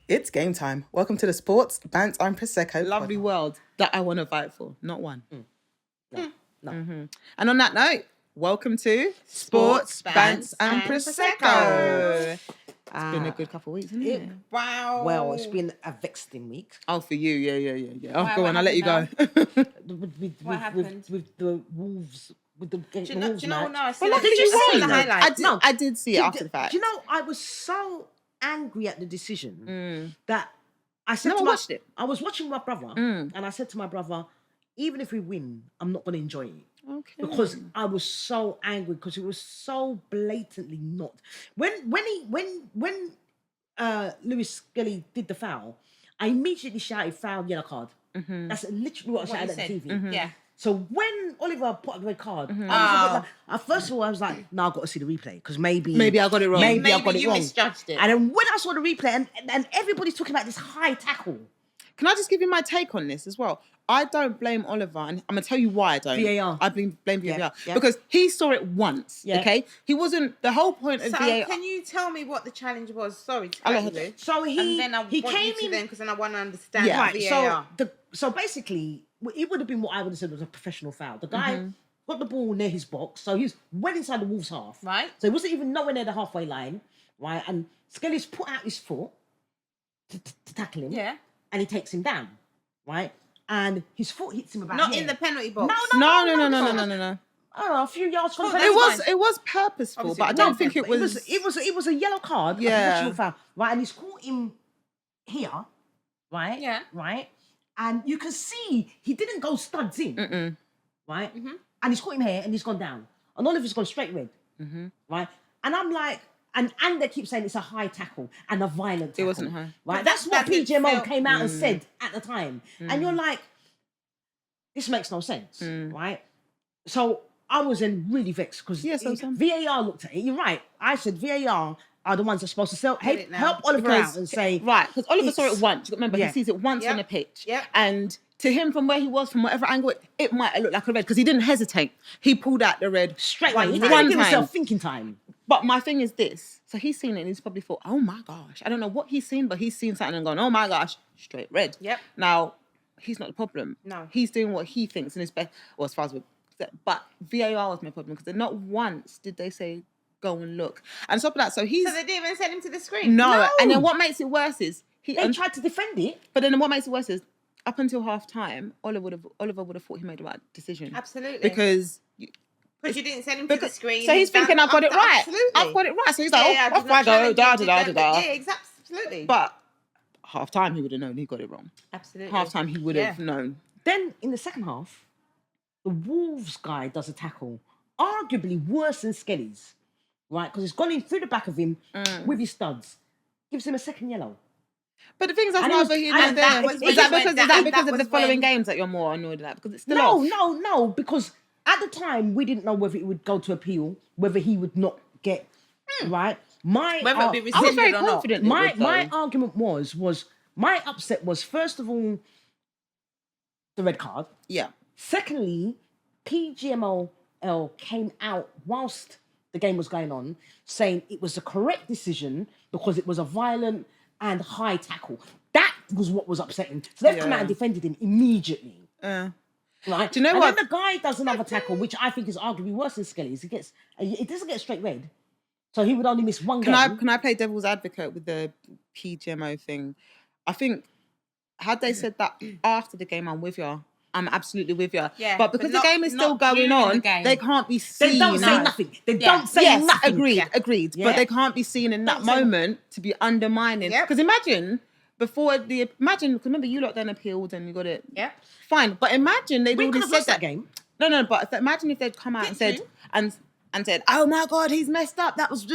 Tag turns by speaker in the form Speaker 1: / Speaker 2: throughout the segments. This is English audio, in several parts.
Speaker 1: It's game time. Welcome to the Sports, Bants and Prosecco
Speaker 2: Lovely
Speaker 1: podcast.
Speaker 2: world that I want to fight for, not one.
Speaker 3: No.
Speaker 2: And on that note, welcome to Sports, Bants and Prosecco. It's been a good couple of weeks, hasn't it?
Speaker 3: Wow. Well, it's been a vexing week.
Speaker 2: Oh, for you, yeah. Oh,
Speaker 4: Why,
Speaker 2: go
Speaker 4: what
Speaker 2: on, I'll let you go.
Speaker 4: What happened?
Speaker 3: With the Wolves, with the
Speaker 4: Do you know?
Speaker 3: Wolves
Speaker 4: No,
Speaker 3: match.
Speaker 4: I see.
Speaker 2: Well,
Speaker 4: Did
Speaker 2: you
Speaker 4: you see
Speaker 2: won.
Speaker 4: the highlights?
Speaker 2: I did see it after the fact.
Speaker 3: Do you know, I was so angry at the decision that I said
Speaker 2: No,
Speaker 3: to
Speaker 2: I
Speaker 3: my,
Speaker 2: watched it.
Speaker 3: I was watching my brother, and I said to my brother, even if we win, I'm not going to enjoy it.
Speaker 2: Okay.
Speaker 3: Because I was so angry because it was so blatantly not. When Lewis Skelly did the foul, I immediately shouted foul, yellow card. That's literally what I shouted at the TV.
Speaker 4: Yeah.
Speaker 3: So when Oliver put up the red card, I was a bit like, first of all, I was like, no, I've got to see the replay because maybe
Speaker 2: I got it wrong.
Speaker 3: Maybe I got it
Speaker 4: you
Speaker 3: wrong.
Speaker 4: misjudged it.
Speaker 3: And then when I saw the replay, and everybody's talking about this high tackle.
Speaker 2: Can I just give you my take on this as well? I don't blame Oliver, and I'm going to tell you why I don't.
Speaker 3: VAR.
Speaker 2: I blame VAR.
Speaker 3: yeah.
Speaker 2: Because he saw it once,
Speaker 3: Yeah.
Speaker 2: okay? He wasn't, the whole point of
Speaker 4: So
Speaker 2: VAR...
Speaker 4: can you tell me what the challenge was? Sorry to
Speaker 2: I'll
Speaker 4: cut
Speaker 2: let
Speaker 4: you,
Speaker 2: her-
Speaker 4: Lou.
Speaker 3: So
Speaker 4: And then I
Speaker 3: he
Speaker 4: want
Speaker 3: came
Speaker 4: you to
Speaker 3: in.
Speaker 4: then, because then I want to understand
Speaker 2: Yeah.
Speaker 3: Right,
Speaker 4: VAR.
Speaker 3: so basically, it would have been what I would have said was a professional foul. The guy got the ball near his box, so he's well inside the Wolves' half.
Speaker 4: Right.
Speaker 3: So he wasn't even nowhere near the halfway line, right? And Skelly's put out his foot to tackle him.
Speaker 4: Yeah.
Speaker 3: And he takes him down, right? And his foot hits him about
Speaker 4: Not
Speaker 3: here.
Speaker 4: in the penalty box.
Speaker 2: No.
Speaker 3: I
Speaker 2: no.
Speaker 3: don't know, a few yards from the
Speaker 4: That's
Speaker 3: penalty.
Speaker 4: fine.
Speaker 2: It was purposeful,
Speaker 4: Obviously,
Speaker 2: but I
Speaker 4: it
Speaker 2: don't
Speaker 4: was.
Speaker 2: think it was...
Speaker 3: It was a yellow card,
Speaker 2: Yeah.
Speaker 3: a professional foul, right? And he's caught him here, right?
Speaker 4: Yeah.
Speaker 3: Right? And you can see he didn't go studs in, right? And he's caught him here and he's gone down. And Oliver's gone straight red, right? And I'm like, and they keep saying it's a high tackle and a violent tackle.
Speaker 2: It wasn't high.
Speaker 3: Right?
Speaker 4: But
Speaker 3: That's what
Speaker 4: that doesn't
Speaker 3: PGMO
Speaker 4: feel-
Speaker 3: came out and said at the time. And you're like, this makes no sense, right? So I was then really vexed because
Speaker 2: Yeah, so some-
Speaker 3: VAR looked at it. You're right. I said VAR are the ones that are supposed to
Speaker 4: it now.
Speaker 3: help Oliver out and say,
Speaker 2: Right, because Oliver saw
Speaker 3: it's-
Speaker 2: it once. Remember,
Speaker 3: Yeah.
Speaker 2: he sees it once
Speaker 4: Yep.
Speaker 2: on the pitch.
Speaker 4: Yep.
Speaker 2: And to him, from where he was, from whatever angle, it might have looked like a red because he didn't hesitate. He pulled out the red
Speaker 3: straight away. He
Speaker 2: one
Speaker 3: didn't even give
Speaker 2: time.
Speaker 3: himself thinking time.
Speaker 2: But my thing is this. So he's seen it and he's probably thought, oh my gosh. I don't know what he's seen, but he's seen something and gone, oh my gosh, straight red.
Speaker 4: Yep.
Speaker 2: Now, he's not the problem.
Speaker 4: No.
Speaker 2: He's doing what he thinks in his best, well, as far as we're, but VAR was my problem because not once did they say, go and look. And stop that. So he's...
Speaker 4: So they didn't even send him to the screen?
Speaker 2: No. And then what makes it worse is...
Speaker 3: They tried to defend it.
Speaker 2: But then what makes it worse is, up until half time, Oliver would have thought he made the right decision.
Speaker 4: Absolutely.
Speaker 2: Because
Speaker 4: you didn't send him to the screen.
Speaker 2: so he's thinking, I've got it right.
Speaker 4: Absolutely.
Speaker 2: I've got it right. So he's like,
Speaker 4: Yeah,
Speaker 2: oh, off I go, da da da da da.
Speaker 4: Yeah, exactly. Absolutely.
Speaker 2: But half time he would have known he got it wrong.
Speaker 4: Absolutely.
Speaker 2: Half time he would have known.
Speaker 3: Then in the second half, the Wolves guy does a tackle, arguably worse than Skelly's, right? Because it's gone in through the back of him with his studs. Gives him a second yellow.
Speaker 2: But the thing is, that's
Speaker 3: And it
Speaker 2: why
Speaker 3: was-
Speaker 2: he
Speaker 3: and
Speaker 2: did
Speaker 3: that
Speaker 2: there.
Speaker 3: was-
Speaker 2: Is that because
Speaker 4: was
Speaker 2: of the following
Speaker 4: when-
Speaker 2: games that you're more annoyed at? Because it's still off.
Speaker 3: No, because at the time we didn't know whether it would go to appeal, whether he would not get right.
Speaker 4: Whether it be
Speaker 2: I was very
Speaker 4: rescinded or not.
Speaker 2: confident.
Speaker 3: My argument was my upset was first of all the red card.
Speaker 2: Yeah.
Speaker 3: Secondly, PGMOL came out whilst the game was going on, saying it was the correct decision because it was a violent and high tackle. That was what was upsetting. So they've come out and defended him immediately. Right?
Speaker 2: Do you know
Speaker 3: and
Speaker 2: what?
Speaker 3: then the guy does another tackle, which I think is arguably worse than Skelly's. It doesn't get straight red. So he would only miss one game.
Speaker 2: Can I play devil's advocate with the PGMO thing? I think had they said that after the game, I'm with you. I'm absolutely with you.
Speaker 4: Yeah,
Speaker 2: but because
Speaker 4: but
Speaker 2: the game is still
Speaker 4: not
Speaker 2: going
Speaker 4: during
Speaker 2: on,
Speaker 4: the game.
Speaker 2: they can't be seen.
Speaker 3: They don't say nothing. They don't say nothing.
Speaker 2: Agreed.
Speaker 3: Yeah.
Speaker 2: But they can't be seen in that
Speaker 3: Don't say
Speaker 2: moment to be undermining.
Speaker 4: Yep.
Speaker 2: Because imagine, remember you lot then appealed and you got it.
Speaker 4: Yeah.
Speaker 2: Fine. But imagine they'd
Speaker 3: We
Speaker 2: already
Speaker 3: could have
Speaker 2: said
Speaker 3: lost
Speaker 2: that
Speaker 3: that game.
Speaker 2: No, but imagine if they'd come out and said, and said, oh my God, he's messed up. That was,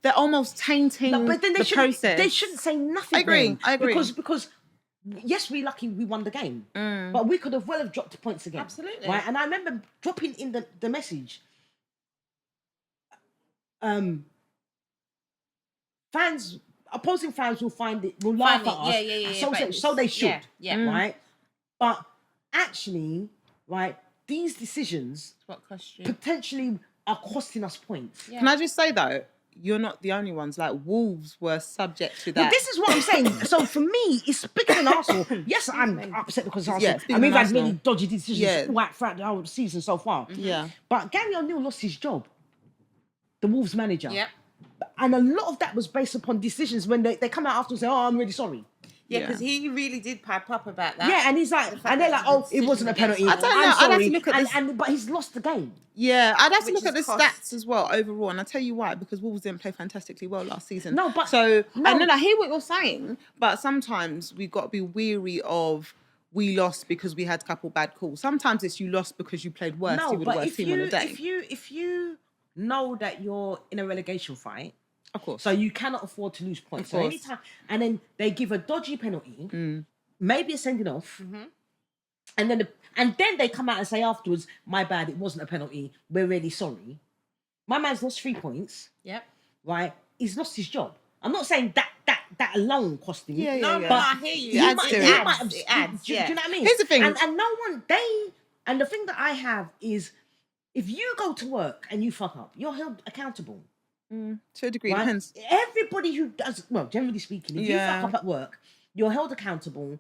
Speaker 2: they're almost tainting
Speaker 3: But then
Speaker 2: the process.
Speaker 3: they shouldn't say nothing.
Speaker 2: I agree.
Speaker 3: Because yes, we're lucky we won the game, but we could have well have dropped points again.
Speaker 4: Absolutely.
Speaker 3: Right? And I remember dropping in the message. Opposing fans will laugh at us.
Speaker 4: Yeah.
Speaker 3: So they should.
Speaker 4: Yeah.
Speaker 3: Right? But actually, right, these decisions
Speaker 4: What cost you?
Speaker 3: potentially are costing us points.
Speaker 4: Yeah.
Speaker 2: Can I just say though, you're not the only ones. Like Wolves were subject to that.
Speaker 3: Well, this is what I'm saying. So for me, it's bigger than Arsenal. Yes, I'm upset because Arsenal.
Speaker 2: it's bigger
Speaker 3: and we've
Speaker 2: than
Speaker 3: had really
Speaker 2: Arsenal.
Speaker 3: dodgy decisions throughout the whole season so far.
Speaker 2: Yeah.
Speaker 3: But Gary O'Neill lost his job, the Wolves manager.
Speaker 4: Yep.
Speaker 3: And a lot of that was based upon decisions when they come out after and say, "Oh, I'm really sorry."
Speaker 4: Yeah, because he really did pipe up about that.
Speaker 3: Yeah, and he's like, and they're like, "Oh, it wasn't a penalty."
Speaker 2: I don't know.
Speaker 3: I'm
Speaker 2: I'd have
Speaker 3: sorry.
Speaker 2: to look at this.
Speaker 3: But he's lost the game.
Speaker 2: Yeah, I'd have to
Speaker 4: Which
Speaker 2: look at the
Speaker 4: is cost.
Speaker 2: stats as well overall, and I'll tell you why, because Wolves didn't play fantastically well last season.
Speaker 3: No, but-
Speaker 2: so
Speaker 3: no.
Speaker 2: and then I hear what you're saying, but sometimes we've got to be weary of we lost because we had a couple bad calls. Sometimes it's you lost because you played worse.
Speaker 3: No,
Speaker 2: you were the
Speaker 3: but
Speaker 2: worst
Speaker 3: if
Speaker 2: team on the
Speaker 3: you
Speaker 2: day.
Speaker 3: if you know that you're in a relegation fight,
Speaker 2: Of course.
Speaker 3: so you cannot afford to lose points.
Speaker 2: Of
Speaker 3: So
Speaker 2: course.
Speaker 3: anytime, and then they give a dodgy penalty, maybe a sending off, and then they come out and say afterwards, "My bad, it wasn't a penalty. We're really sorry." My man's lost 3 points.
Speaker 4: Yep.
Speaker 3: Right? He's lost his job. I'm not saying that alone cost him.
Speaker 2: Yeah, yeah,
Speaker 4: No,
Speaker 2: yeah.
Speaker 4: but I hear you.
Speaker 2: It adds to it.
Speaker 4: It adds.
Speaker 3: Do you know what I mean?
Speaker 2: Here's the thing.
Speaker 3: And no one, and the thing that I have is, if you go to work and you fuck up, you're held accountable.
Speaker 2: To a degree,
Speaker 3: Right?
Speaker 2: depends.
Speaker 3: Everybody who does, well, generally speaking, if
Speaker 2: Yeah.
Speaker 3: you fuck up at work, you're held accountable.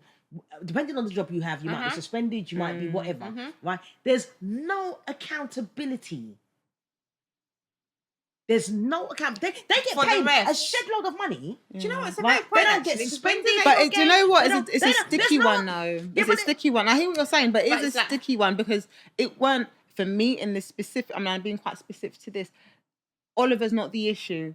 Speaker 3: Depending on the job you have, you might be suspended, you might be whatever, right? There's no accountability. There's no account. They get
Speaker 4: For the
Speaker 3: paid
Speaker 4: refs.
Speaker 3: a shed load of money.
Speaker 4: Do you know what? It's a
Speaker 3: Right?
Speaker 4: great point,
Speaker 3: They don't get
Speaker 4: actually, 'cause
Speaker 3: suspended.
Speaker 4: when do
Speaker 2: But
Speaker 4: they
Speaker 2: do you know what?
Speaker 3: They don't-
Speaker 2: It's
Speaker 3: they
Speaker 2: a
Speaker 3: don't-
Speaker 2: sticky
Speaker 3: there's no-
Speaker 2: one, though.
Speaker 3: Yeah,
Speaker 2: It's
Speaker 3: but
Speaker 2: a sticky one. I hear what you're saying, but
Speaker 4: But
Speaker 2: it's
Speaker 4: is
Speaker 2: a
Speaker 4: that-
Speaker 2: sticky one because it weren't, for me, in this specific, I mean, I'm being quite specific to this. Oliver's not the issue.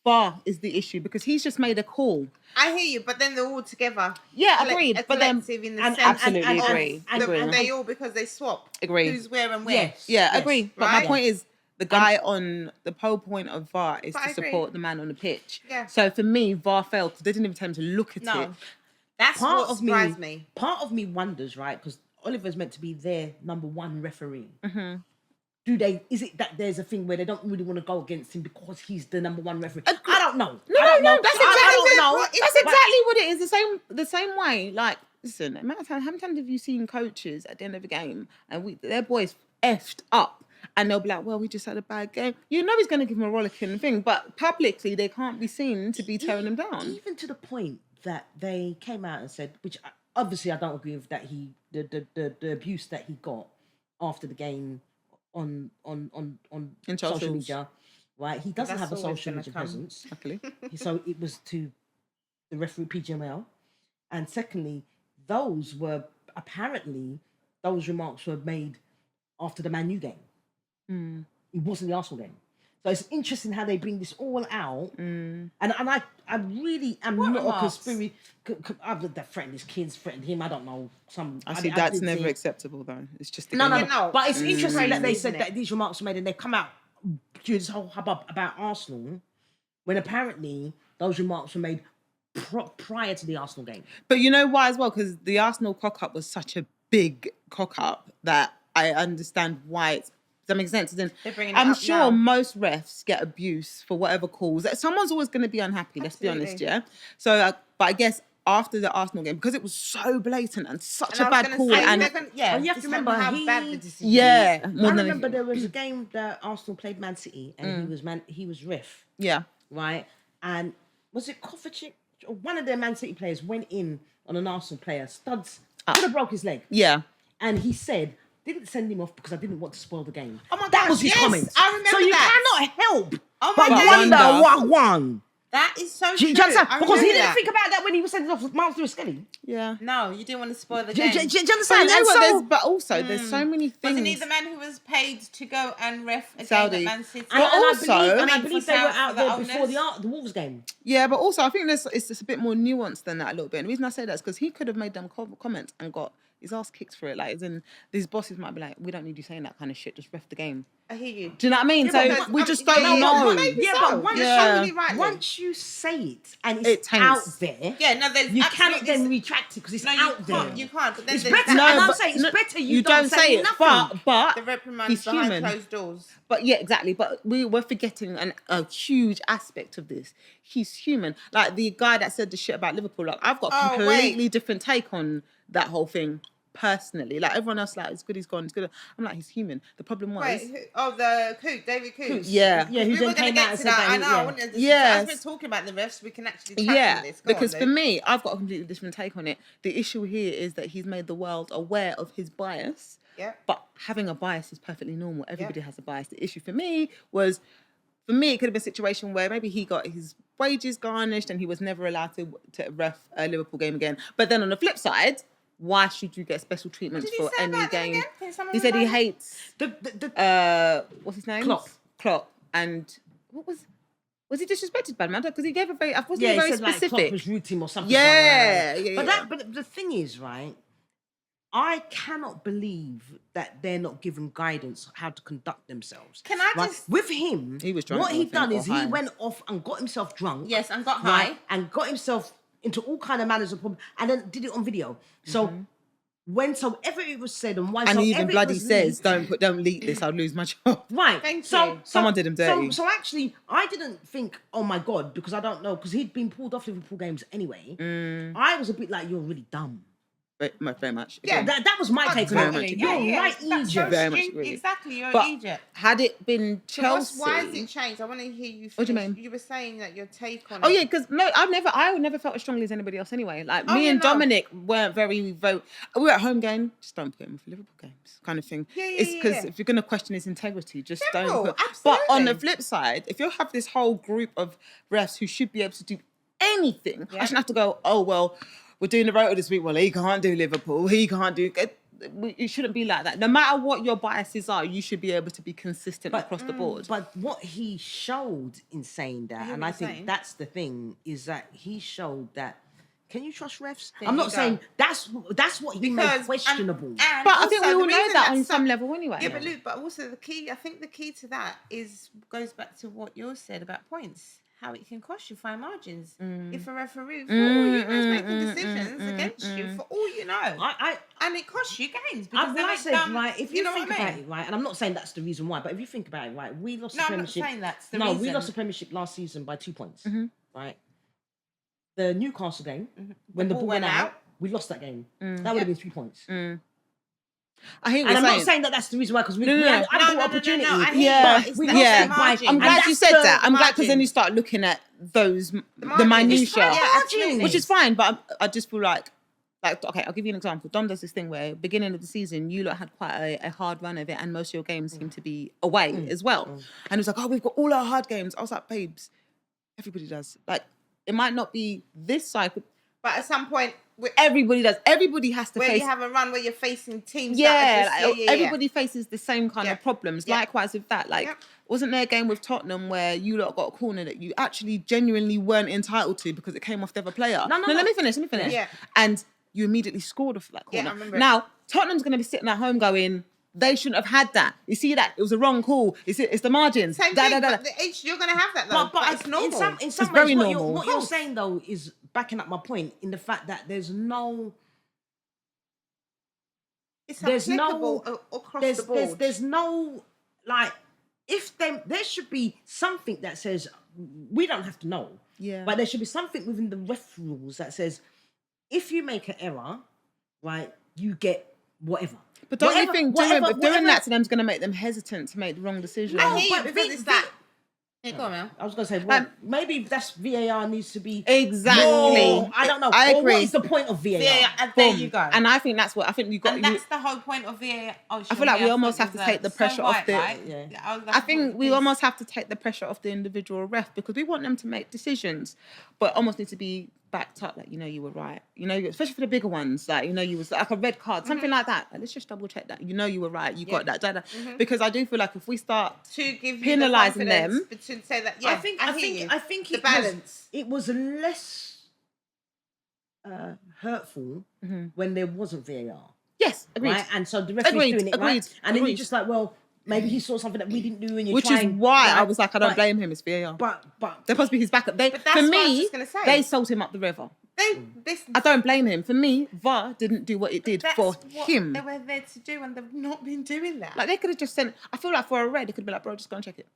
Speaker 2: VAR is the issue because he's just made a call.
Speaker 4: I hear you, but then they're all together.
Speaker 2: Yeah,
Speaker 4: Collect-
Speaker 2: agreed.
Speaker 4: a
Speaker 2: But then,
Speaker 4: collective in the
Speaker 3: and-
Speaker 4: sense
Speaker 2: absolutely
Speaker 4: of
Speaker 2: agree.
Speaker 4: the-
Speaker 2: Agree.
Speaker 4: They all, because they swap.
Speaker 2: Agree.
Speaker 4: Who's where and where.
Speaker 3: Yes.
Speaker 2: Yeah,
Speaker 3: Yes.
Speaker 2: agree. But my
Speaker 4: Right?
Speaker 2: point is, the guy on the whole point of VAR is
Speaker 4: But
Speaker 2: to
Speaker 4: I agree.
Speaker 2: support the man on the pitch.
Speaker 4: Yeah.
Speaker 2: So for me, VAR failed because they didn't even tell him to look at
Speaker 4: No.
Speaker 2: it.
Speaker 4: That's
Speaker 3: Part
Speaker 4: what
Speaker 3: of
Speaker 4: surprised me.
Speaker 3: Part of me wonders, right? Because Oliver's meant to be their number one referee.
Speaker 2: Mm-hmm.
Speaker 3: Is it that there's a thing where they don't really want to go against him because he's the number one referee? I don't know.
Speaker 2: No,
Speaker 3: I don't know.
Speaker 2: that's
Speaker 3: I
Speaker 2: exactly
Speaker 3: don't know.
Speaker 2: That's exactly what it is. The same way. Like, listen, how many times have you seen coaches at the end of a game and their boys effed up, and they'll be like, "Well, we just had a bad game." You know, he's going to give them a rollicking thing, but publicly they can't be seen to be tearing them down.
Speaker 3: Even to the point that they came out and said, which obviously I don't agree with, that the abuse that he got after the game on
Speaker 2: In
Speaker 3: social
Speaker 2: socials.
Speaker 3: media, right? He doesn't
Speaker 4: That's
Speaker 3: have a
Speaker 4: always
Speaker 3: social
Speaker 4: gonna
Speaker 3: media
Speaker 4: come.
Speaker 3: presence.
Speaker 2: Luckily.
Speaker 3: So it was to the referee PGML. And secondly, those remarks were made after the Man U game. It wasn't the Arsenal game. So it's interesting how they bring this all out. And I really am
Speaker 4: What
Speaker 3: not
Speaker 4: remarks?
Speaker 3: a conspiracy. I've threatened his kids, threatened him. I don't know.
Speaker 2: I see that's never acceptable though. It's just
Speaker 3: No.
Speaker 4: No.
Speaker 3: But it's interesting that they
Speaker 4: Isn't
Speaker 3: said
Speaker 4: it?
Speaker 3: that these remarks were made and they come out during this whole hubbub about Arsenal when apparently those remarks were made prior to the Arsenal game.
Speaker 2: But you know why as well? Because the Arsenal cock-up was such a big cock-up that I understand why it's... Does that make sense? Then
Speaker 4: They're bringing it
Speaker 2: I'm
Speaker 4: up
Speaker 2: sure
Speaker 4: now.
Speaker 2: most refs get abuse for whatever cause. Someone's always going to be unhappy, let's be honest,
Speaker 4: Absolutely.
Speaker 2: yeah? So, but I guess after the Arsenal game, because it was so blatant and such
Speaker 4: And
Speaker 2: a
Speaker 4: I was
Speaker 2: bad
Speaker 4: gonna
Speaker 2: call...
Speaker 4: say,
Speaker 2: and
Speaker 4: they're gonna- yeah,
Speaker 3: And you have
Speaker 4: just
Speaker 3: to remember,
Speaker 4: how
Speaker 3: he-
Speaker 4: bad the decision
Speaker 2: yeah,
Speaker 4: is.
Speaker 2: more
Speaker 3: I
Speaker 2: than
Speaker 3: remember
Speaker 2: anything.
Speaker 3: there was a game that Arsenal played Man City and he was ref,
Speaker 2: Yeah.
Speaker 3: right? And was it Kovacic? One of their Man City players went in on an Arsenal player, studs, could have broke his leg.
Speaker 2: Yeah.
Speaker 3: And he said, didn't send him off because I didn't want to spoil the game.
Speaker 4: Oh my
Speaker 3: that
Speaker 4: gosh,
Speaker 3: was his
Speaker 4: yes,
Speaker 3: comment.
Speaker 4: I remember
Speaker 3: so you
Speaker 4: that.
Speaker 3: cannot help
Speaker 4: Oh
Speaker 3: but
Speaker 4: my
Speaker 3: wonder
Speaker 2: God.
Speaker 3: what won.
Speaker 4: That is so
Speaker 3: Do you
Speaker 4: true.
Speaker 3: understand?
Speaker 4: I
Speaker 3: Because he
Speaker 4: remember
Speaker 3: didn't
Speaker 4: that.
Speaker 3: think about that when he was sending off Miles Lewis-Skelly.
Speaker 2: Yeah.
Speaker 4: No, you didn't want to spoil the
Speaker 3: Do
Speaker 4: game.
Speaker 3: you
Speaker 2: But you
Speaker 3: understand?
Speaker 2: know
Speaker 3: And
Speaker 2: what?
Speaker 3: so,
Speaker 2: But also, there's so many things...
Speaker 4: Wasn't he the man who was paid to go and ref a game
Speaker 2: Saudi.
Speaker 4: at Man City?
Speaker 3: and
Speaker 2: also-
Speaker 3: I
Speaker 4: for
Speaker 3: believe they were
Speaker 4: South-
Speaker 3: out
Speaker 4: for the
Speaker 3: there before
Speaker 4: owners.
Speaker 3: the Wolves game.
Speaker 2: Yeah, but also I think it's just a bit more nuanced than that a little bit. And the reason I say that is because he could have made them comments and got his ass kicked for it. Like, as in, these bosses might be like, we don't need you saying that kind of shit. Just ref the game.
Speaker 4: I hear you.
Speaker 2: Do you know what I mean?
Speaker 3: Yeah,
Speaker 2: So
Speaker 3: but
Speaker 2: we just don't
Speaker 4: yeah,
Speaker 2: know.
Speaker 4: but maybe
Speaker 3: Yeah,
Speaker 4: so.
Speaker 3: but once-
Speaker 4: You're
Speaker 2: Yeah.
Speaker 4: totally right.
Speaker 3: Once you say it and
Speaker 2: It
Speaker 3: it's out
Speaker 2: tanks.
Speaker 3: there,
Speaker 4: Yeah, no, there's
Speaker 3: you cannot
Speaker 4: absolutely-
Speaker 3: then retract it because it's
Speaker 4: No, you
Speaker 3: out there.
Speaker 4: can't. You can't. But then
Speaker 3: It's
Speaker 4: there's
Speaker 3: better.
Speaker 4: that-
Speaker 3: and I'm
Speaker 2: but-
Speaker 3: saying it's
Speaker 2: no,
Speaker 3: better
Speaker 2: you don't say it,
Speaker 3: nothing.
Speaker 2: but
Speaker 4: the reprimands
Speaker 2: he's
Speaker 4: behind
Speaker 2: human.
Speaker 4: closed doors.
Speaker 2: But yeah, exactly. But we're forgetting a huge aspect of this. He's human. Like the guy that said the shit about Liverpool. Like I've got a
Speaker 4: Oh,
Speaker 2: completely different take on that whole thing. personally. Like everyone else, like it's good, he's gone, it's good. I'm like, he's human. The problem was,
Speaker 4: David Coots.
Speaker 2: yeah,
Speaker 3: Yeah, who
Speaker 4: We were
Speaker 3: then
Speaker 4: going to
Speaker 3: came out
Speaker 4: get
Speaker 3: and
Speaker 4: to
Speaker 3: said
Speaker 4: that. I
Speaker 3: that.
Speaker 4: know. I wanted to,
Speaker 2: Yes.
Speaker 4: as we're talking about the refs, we can actually tackle
Speaker 2: yeah,
Speaker 4: this. Go
Speaker 2: because
Speaker 4: on,
Speaker 2: for
Speaker 4: Luke.
Speaker 2: me, I've got a completely different take on it. The issue here is that he's made the world aware of his bias.
Speaker 4: Yeah.
Speaker 2: But having a bias is perfectly normal. Everybody has a bias. The issue for me was, it could have been a situation where maybe he got his wages garnished and he was never allowed to ref a Liverpool game again. But then on the flip side, why should you get special treatments
Speaker 4: What did he
Speaker 2: for
Speaker 4: say
Speaker 2: any
Speaker 4: about them
Speaker 2: game?
Speaker 4: again? Can someone
Speaker 2: He said he
Speaker 4: remind me?
Speaker 2: hates what's his name? Klopp. And what was he disrespected by man? Because he gave a very, I wasn't
Speaker 3: Yeah, he
Speaker 2: very
Speaker 3: said like
Speaker 2: specific.
Speaker 3: Klopp was rooting him or something.
Speaker 2: Yeah,
Speaker 3: like that.
Speaker 2: yeah,
Speaker 3: But the thing is, right? I cannot believe that they're not given guidance how to conduct themselves.
Speaker 4: Can I
Speaker 3: right?
Speaker 4: just-
Speaker 3: With him,
Speaker 2: He was drunk,
Speaker 3: what
Speaker 2: I
Speaker 3: he
Speaker 2: think,
Speaker 3: done
Speaker 2: or
Speaker 3: is he
Speaker 2: high.
Speaker 3: went off and got himself drunk.
Speaker 4: Yes, and got
Speaker 3: right?
Speaker 4: high.
Speaker 3: And got himself into all kind of manners of problems, and then did it on video. So whensoever it was said and why,
Speaker 2: And he even
Speaker 3: it
Speaker 2: bloody
Speaker 3: was
Speaker 2: says,
Speaker 3: leaked-
Speaker 2: don't leak this, I'll lose my job.
Speaker 3: Right.
Speaker 4: Thank
Speaker 3: so,
Speaker 4: you.
Speaker 2: Someone did him dirty.
Speaker 3: So actually, I didn't think, oh my God, because I don't know, because he'd been pulled off Liverpool games anyway. I was a bit like, you're really dumb.
Speaker 2: Very much.
Speaker 4: Yeah.
Speaker 3: That was my take
Speaker 2: Very
Speaker 3: on
Speaker 2: much
Speaker 3: it.
Speaker 2: agree.
Speaker 3: You're right,
Speaker 4: That's so
Speaker 3: Egypt.
Speaker 2: Very much
Speaker 4: stupid.
Speaker 2: agree.
Speaker 4: Exactly, you're
Speaker 2: But
Speaker 4: Egypt.
Speaker 2: had it been
Speaker 4: So
Speaker 2: Chelsea,
Speaker 4: why has it changed? I want to hear you finish.
Speaker 2: What do you mean?
Speaker 4: You were saying that your take on
Speaker 2: Oh
Speaker 4: it.
Speaker 2: yeah, because I never felt as strongly as anybody else anyway. Like
Speaker 4: Oh,
Speaker 2: me
Speaker 4: yeah,
Speaker 2: and
Speaker 4: no.
Speaker 2: Dominic weren't very vote. We were at home game, just don't put him for Liverpool games, kind of thing.
Speaker 4: Yeah, yeah,
Speaker 2: It's
Speaker 4: yeah,
Speaker 2: because
Speaker 4: yeah.
Speaker 2: if you're gonna question his integrity, just
Speaker 4: Simple,
Speaker 2: don't. But on the
Speaker 4: absolutely.
Speaker 2: flip side, if you have this whole group of refs who should be able to do anything,
Speaker 4: Yeah.
Speaker 2: I shouldn't have to go. Oh well, we're doing the rota this week. Well, he can't do Liverpool. He can't do. It shouldn't be like that. No matter what your biases are, you should be able to be consistent across the board.
Speaker 3: But what he showed in saying that,
Speaker 4: Hear
Speaker 3: and
Speaker 4: what
Speaker 3: I
Speaker 4: you're
Speaker 3: think
Speaker 4: saying?
Speaker 3: that's the thing, is that he showed that. Can you trust refs?
Speaker 4: There
Speaker 3: I'm
Speaker 4: you
Speaker 3: not
Speaker 4: go.
Speaker 3: saying that's what he made questionable.
Speaker 4: and
Speaker 2: But I think
Speaker 4: also
Speaker 2: we all
Speaker 4: the
Speaker 2: know
Speaker 4: reason
Speaker 2: that on
Speaker 4: that's
Speaker 2: some level anyway.
Speaker 4: Yeah, but Luke, but also I think the key to that goes back to what you said about points, how it can cost you fine margins. If a referee, for all you know, is making decisions against you, for all you know, and it costs you games. Because
Speaker 3: When
Speaker 4: then
Speaker 3: I
Speaker 4: it
Speaker 3: said, right, if you
Speaker 4: know
Speaker 3: think
Speaker 4: what I
Speaker 3: about
Speaker 4: mean?
Speaker 3: it, right, and I'm not saying that's the reason why, but if you think about it, right, we lost
Speaker 4: No,
Speaker 3: the
Speaker 4: I'm not
Speaker 3: Premiership.
Speaker 4: saying that's the
Speaker 3: we
Speaker 4: reason.
Speaker 3: lost the Premiership last season by 2 points, right? The Newcastle game, when the ball went out, we lost that game. That would have been 3 points.
Speaker 2: I hear what
Speaker 3: And
Speaker 2: you're
Speaker 3: I'm
Speaker 2: saying.
Speaker 3: not saying that that's the reason why, because we
Speaker 2: No, no,
Speaker 3: had
Speaker 2: no.
Speaker 3: ample opportunity.
Speaker 4: I hear you,
Speaker 2: Yeah,
Speaker 4: but it's
Speaker 3: we
Speaker 4: not
Speaker 3: lost
Speaker 2: yeah.
Speaker 3: it by.
Speaker 4: margin.
Speaker 2: I'm
Speaker 3: and
Speaker 2: glad you
Speaker 3: that's
Speaker 2: said
Speaker 3: the
Speaker 2: that. I'm glad because then
Speaker 4: margin.
Speaker 2: you start looking at those the
Speaker 4: margin.
Speaker 2: minutia,
Speaker 4: It's fine, yeah, absolutely.
Speaker 2: which is fine. But I just feel like okay, I'll give you an example. Dom does this thing where beginning of the season, you lot had quite a hard run of it, and most of your games seem to be away as well. And it was like, oh, we've got all our hard games. I was like, babes, everybody does. Like, it might not be this cycle.
Speaker 4: But at some point,
Speaker 2: Everybody does. Everybody has to
Speaker 4: where
Speaker 2: face.
Speaker 4: you have a run where you're facing teams.
Speaker 2: Yeah,
Speaker 4: that are just,
Speaker 2: everybody faces the same kind
Speaker 4: Yeah.
Speaker 2: of problems.
Speaker 4: Yeah.
Speaker 2: Likewise with that, like,
Speaker 4: Yep.
Speaker 2: wasn't there a game with Tottenham where you lot got a corner that you actually genuinely weren't entitled to because it came off the other player?
Speaker 3: No.
Speaker 2: Let me finish.
Speaker 4: Yeah.
Speaker 2: And you immediately scored off that
Speaker 4: Yeah,
Speaker 2: corner.
Speaker 4: I remember.
Speaker 2: Now Tottenham's going to be sitting at home going, they shouldn't have had that. You see that? It was a wrong call. It's the margins.
Speaker 4: Same thing. But you're going to have that though. But it's normal.
Speaker 3: in some
Speaker 2: It's very
Speaker 3: ways,
Speaker 2: normal.
Speaker 3: what you're saying though is backing up my point in the fact that there's no
Speaker 4: applicable across the board.
Speaker 3: there's no like there should be something that says we don't have to know.
Speaker 2: Yeah.
Speaker 3: But there should be something within the ref rules that says if you make an error, right, you get whatever.
Speaker 2: But don't you
Speaker 3: Whatever-
Speaker 2: think
Speaker 3: whatever-
Speaker 2: doing that to them is going to make them hesitant to make the wrong decision?
Speaker 4: I hear you
Speaker 3: but
Speaker 4: because it's that. Yeah, go on, Mel.
Speaker 3: I was going to say, well, maybe that's VAR needs to be
Speaker 2: Exactly.
Speaker 3: more, I don't know.
Speaker 2: I
Speaker 3: Or
Speaker 2: agree.
Speaker 3: what is the point of VAR?
Speaker 4: Yeah, and there
Speaker 2: Boom.
Speaker 4: you go.
Speaker 2: And I think that's what I think you got.
Speaker 4: And that's the whole point of VAR. Oh,
Speaker 2: I feel like we almost have to take the pressure off the.
Speaker 3: Yeah.
Speaker 2: I think we almost have to take the pressure off the individual ref because we want them to make decisions, but almost need to be backed up. Like, you were right. Especially for the bigger ones. Like, you was like a red card, something like that. Like, let's just double check that. You were right. You got that. Da, da. Because I do feel like if we start
Speaker 4: to give you
Speaker 2: penalising
Speaker 4: the confidence,
Speaker 2: them,
Speaker 4: but to say that, yeah,
Speaker 3: I think
Speaker 4: the balance.
Speaker 3: It was less hurtful when there wasn't VAR.
Speaker 2: yes, agreed.
Speaker 3: Right? And so the referee's doing it, right?
Speaker 2: Agreed.
Speaker 3: And then
Speaker 2: Agreed.
Speaker 3: you're just like, well, maybe he saw something that we didn't do, and you're
Speaker 2: Which
Speaker 3: trying,
Speaker 2: is why
Speaker 3: right?
Speaker 2: I was like, I don't
Speaker 3: But-
Speaker 2: blame him. It's VAR.
Speaker 3: But
Speaker 2: They're supposed to be his backup.
Speaker 4: But that's
Speaker 2: For
Speaker 4: what I was
Speaker 2: me,
Speaker 4: just gonna say.
Speaker 2: they sold him up the river. I don't blame him. For me, VAR didn't do what it did
Speaker 4: That's
Speaker 2: for
Speaker 4: what
Speaker 2: him.
Speaker 4: they were there to do, and they've not been doing that.
Speaker 2: Like, they could have just sent. I feel like for a red, they could be like, bro, just go and check it.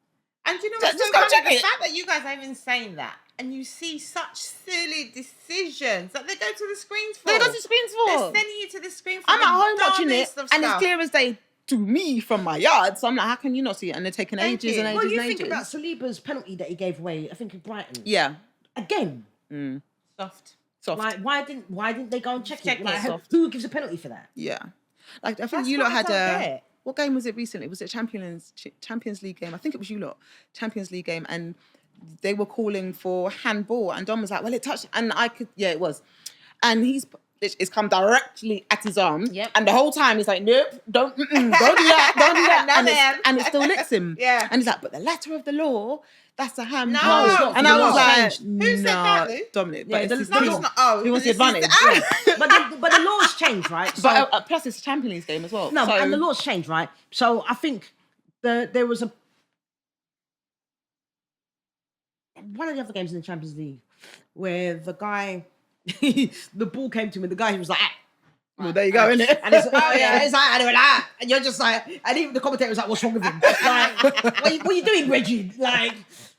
Speaker 4: And do you know what's
Speaker 2: Just
Speaker 4: so
Speaker 2: go
Speaker 4: funny?
Speaker 2: check
Speaker 4: The
Speaker 2: it.
Speaker 4: fact that you guys are even saying that, and you see such silly decisions that they go to the screens for.
Speaker 2: They go to the screens
Speaker 4: They're
Speaker 2: for.
Speaker 4: sending you to the screen for
Speaker 2: I'm
Speaker 4: the
Speaker 2: at home watching it,
Speaker 4: dumbest of
Speaker 2: and it's
Speaker 4: stuff.
Speaker 2: clear as day to me from my yard. So I'm like, how can you not see it? And they're taking
Speaker 4: Thank
Speaker 2: ages
Speaker 4: you.
Speaker 2: and ages
Speaker 3: Well, you
Speaker 2: and
Speaker 3: think
Speaker 2: ages.
Speaker 3: about Saliba's penalty that he gave away, I think in Brighton.
Speaker 2: Yeah,
Speaker 3: Again,
Speaker 4: Soft.
Speaker 2: soft.
Speaker 3: like why didn't they go and check
Speaker 4: Check
Speaker 3: it? Like,
Speaker 4: it.
Speaker 2: Soft.
Speaker 3: who gives a penalty for that?
Speaker 2: Yeah, like I think
Speaker 4: That's
Speaker 2: you
Speaker 4: what
Speaker 2: lot
Speaker 4: I
Speaker 2: had
Speaker 4: don't
Speaker 2: a.
Speaker 4: get.
Speaker 2: What game was it recently? Was it Champions League game? I think it was you lot. Champions League game, and they were calling for handball, and Don was like, "Well, it touched," and I could, yeah, it was, and it's come directly at his arm,
Speaker 4: Yep.
Speaker 2: and the whole time he's like, "Nope, don't do that,"
Speaker 4: No,
Speaker 2: and,
Speaker 4: ma'am.
Speaker 2: and it still licks him,
Speaker 4: Yeah.
Speaker 2: and he's like, "But the letter of the law, that's a handball,"
Speaker 4: No, it's not.
Speaker 2: and
Speaker 3: The
Speaker 2: I was
Speaker 3: law's
Speaker 2: like,
Speaker 3: changed.
Speaker 4: Who said that, Lou?
Speaker 2: Dominic,
Speaker 3: Yeah,
Speaker 2: but
Speaker 3: the-
Speaker 2: it's his
Speaker 3: no,
Speaker 2: team.
Speaker 3: it's
Speaker 4: not. Oh,
Speaker 2: he wants the
Speaker 4: this is the-
Speaker 2: advantage.
Speaker 3: but the laws changed, right? So,
Speaker 2: But plus it's a Champions League game as well.
Speaker 3: no,
Speaker 2: so,
Speaker 3: and the laws changed, right? So I think there was one of the other games in the Champions League where the guy, the ball came to him, and the guy he was like, ah.
Speaker 2: well, there you go, innit?
Speaker 3: And it's, oh yeah, it's like, anyway, ah. And you're just like, and even the commentator was like, what's wrong with him? Like, what are you doing, Reggie? Like,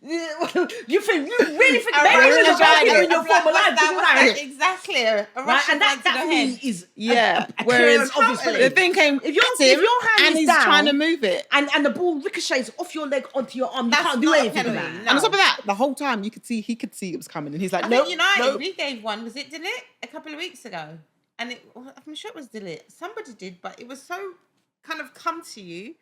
Speaker 3: you really think maybe
Speaker 2: really
Speaker 3: it was
Speaker 2: tried
Speaker 3: about
Speaker 2: it.
Speaker 3: in your former life, didn't I?
Speaker 4: Exactly. A
Speaker 3: Right,
Speaker 4: Russian
Speaker 3: and that
Speaker 4: to the
Speaker 3: for me
Speaker 4: head.
Speaker 3: is
Speaker 2: Yeah,
Speaker 3: a
Speaker 2: whereas
Speaker 3: clear and obvious
Speaker 4: totally.
Speaker 2: the
Speaker 3: penalty.
Speaker 2: thing came
Speaker 3: If your-
Speaker 2: at him
Speaker 3: if your hand
Speaker 2: and
Speaker 3: is
Speaker 2: he's
Speaker 3: down-
Speaker 2: trying to move it.
Speaker 3: And the ball ricochets off your leg onto your arm. You
Speaker 4: That's
Speaker 3: can't do
Speaker 4: not a
Speaker 3: anything with
Speaker 4: penalty,
Speaker 3: that.
Speaker 4: no.
Speaker 2: And on top of that, the whole time he could see it was coming, and he's like,
Speaker 4: I
Speaker 2: "No,
Speaker 4: think United,
Speaker 2: no."
Speaker 4: we gave one, was it Delit? A couple of weeks ago. And I'm sure it was Delit. Somebody did, but it was so kind of come to you.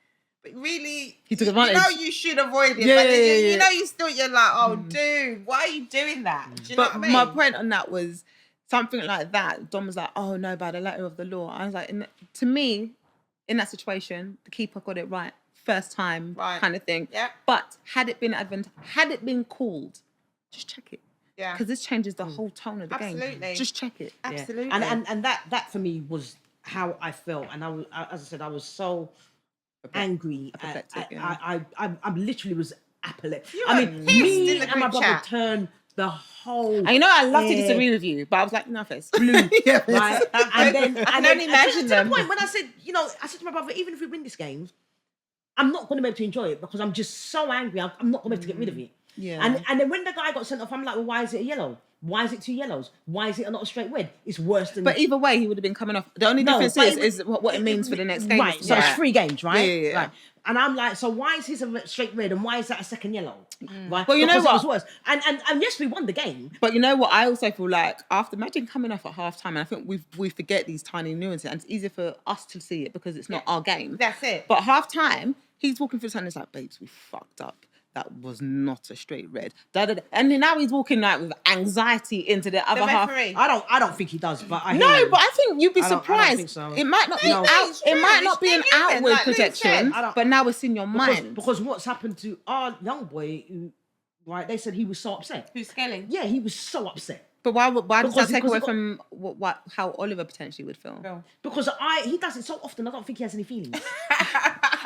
Speaker 4: But really,
Speaker 2: He took
Speaker 4: you
Speaker 2: advantage.
Speaker 4: know you should avoid it.
Speaker 2: Yeah,
Speaker 4: but
Speaker 2: yeah,
Speaker 4: then
Speaker 2: yeah.
Speaker 4: you know you're like, oh, dude, why are you doing that? Do you know
Speaker 2: But
Speaker 4: what I mean?
Speaker 2: my point on that was something like that. Dom was like, "Oh no, by the letter of the law." I was like, to me, in that situation, the keeper got it right first time,
Speaker 4: Right.
Speaker 2: kind of thing.
Speaker 4: Yeah.
Speaker 2: But had it been called, just check it.
Speaker 4: Yeah.
Speaker 2: Because this changes the whole tone of the game.
Speaker 4: Absolutely.
Speaker 2: Just check it.
Speaker 3: Yeah.
Speaker 4: Absolutely.
Speaker 3: And that for me was how I felt. And as I said, I was so angry.
Speaker 2: Apoplectic, yeah.
Speaker 3: I literally was apoplectic.
Speaker 4: You
Speaker 3: I
Speaker 4: were
Speaker 3: mean,
Speaker 4: pissed
Speaker 3: me
Speaker 4: in the
Speaker 3: and my
Speaker 4: group
Speaker 3: brother
Speaker 4: chat.
Speaker 3: turned the whole.
Speaker 2: And you know, I love to
Speaker 3: Yeah.
Speaker 2: disagree with you, but I was like, no face.
Speaker 3: Blue,
Speaker 2: Yeah.
Speaker 3: right? And then,
Speaker 4: I can
Speaker 3: then
Speaker 4: only imagine
Speaker 3: to
Speaker 4: them.
Speaker 3: the point when I said, I said to my brother, even if we win this game, I'm not going to be able to enjoy it because I'm just so angry. I'm not going to be able to get rid of it.
Speaker 2: Yeah.
Speaker 3: And then when the guy got sent off, I'm like, well, why is it a yellow? Why is it 2 yellows? Why is it not a straight red? It's worse than.
Speaker 2: But either way, he would have been coming off. The only
Speaker 3: No,
Speaker 2: difference
Speaker 3: but
Speaker 2: is what it means for the next game.
Speaker 3: Right, so it's 3 games, right?
Speaker 2: Yeah.
Speaker 3: Right. And I'm like, so why is his a straight red and why is that a second yellow? Right?
Speaker 2: Well, you know
Speaker 3: Because it was
Speaker 2: what?
Speaker 3: worse. And yes, we won the game.
Speaker 2: But you know what? I also feel like imagine coming off at half time, and I think we forget these tiny nuances, and it's easier for us to see it because it's not our game.
Speaker 4: That's it.
Speaker 2: But half time, he's walking through the tunnel, and it's like, babes, we fucked up. That was not a straight red. And then now he's walking like with anxiety into the other half.
Speaker 4: referee.
Speaker 3: I don't think he does, but I hear
Speaker 2: No,
Speaker 3: you.
Speaker 2: but I think you'd be
Speaker 3: I don't
Speaker 2: surprised.
Speaker 3: think so.
Speaker 2: It might not be
Speaker 3: No.
Speaker 4: It's
Speaker 2: it
Speaker 4: true.
Speaker 2: might
Speaker 4: It's
Speaker 2: not be an
Speaker 4: genuine,
Speaker 2: outward
Speaker 4: like Lou
Speaker 2: projection,
Speaker 4: said.
Speaker 2: but now it's in your mind.
Speaker 3: Because what's happened to our young boy, right? They said he was so upset.
Speaker 4: Who's scaling?
Speaker 3: Yeah, he was so upset.
Speaker 2: But why does
Speaker 3: Because-
Speaker 2: that take
Speaker 3: because
Speaker 2: away
Speaker 3: he got-
Speaker 2: from how Oliver potentially would feel?
Speaker 4: No.
Speaker 3: Because he does it so often, I don't think he has any feelings.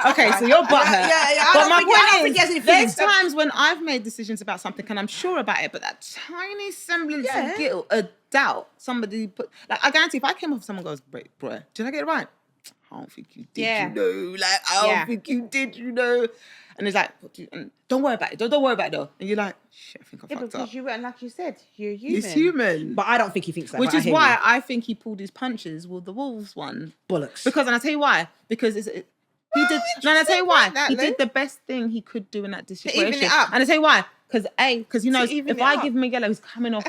Speaker 2: Okay, so you're butthurt.
Speaker 3: I
Speaker 2: But
Speaker 3: don't
Speaker 2: my
Speaker 3: think he has
Speaker 2: point
Speaker 3: any
Speaker 2: is, there's
Speaker 3: feelings.
Speaker 2: times when I've made decisions about something and I'm sure about it, but that tiny semblance
Speaker 3: Yeah.
Speaker 2: of guilt, a doubt, somebody put, like, I guarantee if I came off, someone goes, bruh, did I get it right? I don't think you did,
Speaker 4: Yeah.
Speaker 2: you know. Like, I don't think you did, you know. And it's like, and don't worry about it, don't worry about it though. And you're like, shit, I think I
Speaker 4: Yeah,
Speaker 2: fucked
Speaker 4: because
Speaker 2: up.
Speaker 4: you weren't, like you said, you're human.
Speaker 2: He's human.
Speaker 3: But I don't think he thinks that.
Speaker 2: Which
Speaker 3: but I
Speaker 2: is
Speaker 3: hear
Speaker 2: why
Speaker 3: you.
Speaker 2: I think he pulled his punches with the Wolves one.
Speaker 3: Bollocks.
Speaker 2: Because, and I tell you why, because he did. No, and I tell you why.
Speaker 4: that,
Speaker 2: He
Speaker 4: Lou.
Speaker 2: did the best thing he could do in that
Speaker 4: even
Speaker 2: situation.
Speaker 4: it up.
Speaker 2: And I tell you why. Because you know,
Speaker 4: even
Speaker 2: if
Speaker 4: it
Speaker 2: I
Speaker 4: up.
Speaker 2: give him a yellow, he's coming off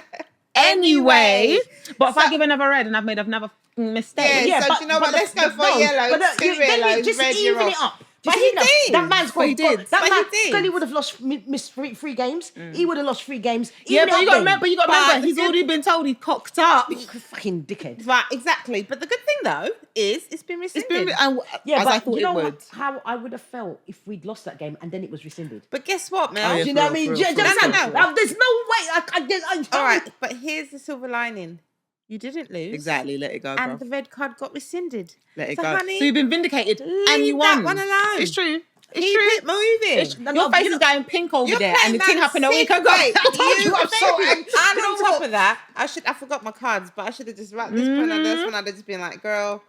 Speaker 2: anyway. But if I give another red and I've made another mistake,
Speaker 4: Yeah, so do you know what? Let's go for a yellow.
Speaker 3: But
Speaker 4: Two yellows,
Speaker 3: just
Speaker 4: red, you're
Speaker 3: even it
Speaker 4: off.
Speaker 3: up. But
Speaker 4: But
Speaker 3: he
Speaker 4: he did.
Speaker 3: That man's
Speaker 2: But he
Speaker 3: got.
Speaker 2: did.
Speaker 3: That
Speaker 4: But
Speaker 3: man,
Speaker 4: he did.
Speaker 3: Scully would have missed 3 games. He would have lost 3 games.
Speaker 2: yeah.
Speaker 3: Even
Speaker 2: But
Speaker 3: it
Speaker 2: you
Speaker 3: up
Speaker 2: got to
Speaker 3: then.
Speaker 2: remember. You got to
Speaker 4: But
Speaker 2: remember. He's
Speaker 4: the
Speaker 2: already been told he's cocked up.
Speaker 3: You fucking dickhead.
Speaker 4: Right, exactly. But the good thing though is it's been
Speaker 2: It's
Speaker 4: rescinded.
Speaker 2: been
Speaker 3: Yeah,
Speaker 2: as
Speaker 3: but
Speaker 2: I thought
Speaker 3: you know
Speaker 2: it would.
Speaker 3: how I would have felt if we'd lost that game and then it was rescinded.
Speaker 4: But guess what, man?
Speaker 2: Oh, yeah.
Speaker 3: Do you know what I
Speaker 2: for
Speaker 3: mean?
Speaker 2: real,
Speaker 3: Do you
Speaker 2: for real,
Speaker 3: understand?
Speaker 4: for real.
Speaker 3: There's no way.
Speaker 4: All right, but here's the silver lining. You didn't lose.
Speaker 2: Exactly. Let it go, bro.
Speaker 4: And the red card got rescinded.
Speaker 2: Let it
Speaker 4: so,
Speaker 2: go.
Speaker 4: honey,
Speaker 2: So you've been vindicated and
Speaker 4: leave
Speaker 2: you won.
Speaker 4: that one alone.
Speaker 2: It's true. It's
Speaker 4: Keep
Speaker 2: true.
Speaker 4: it moving.
Speaker 2: It's, your face is going pink over
Speaker 4: You're
Speaker 2: there,
Speaker 4: playing
Speaker 2: and the thing
Speaker 4: Man
Speaker 2: happened a week
Speaker 4: City.
Speaker 2: ago.
Speaker 4: Wait,
Speaker 2: I told you I'm so angry.
Speaker 4: And on top of that, I forgot my cards, but I should have just right this point on this one. I'd have just been like, "Girl,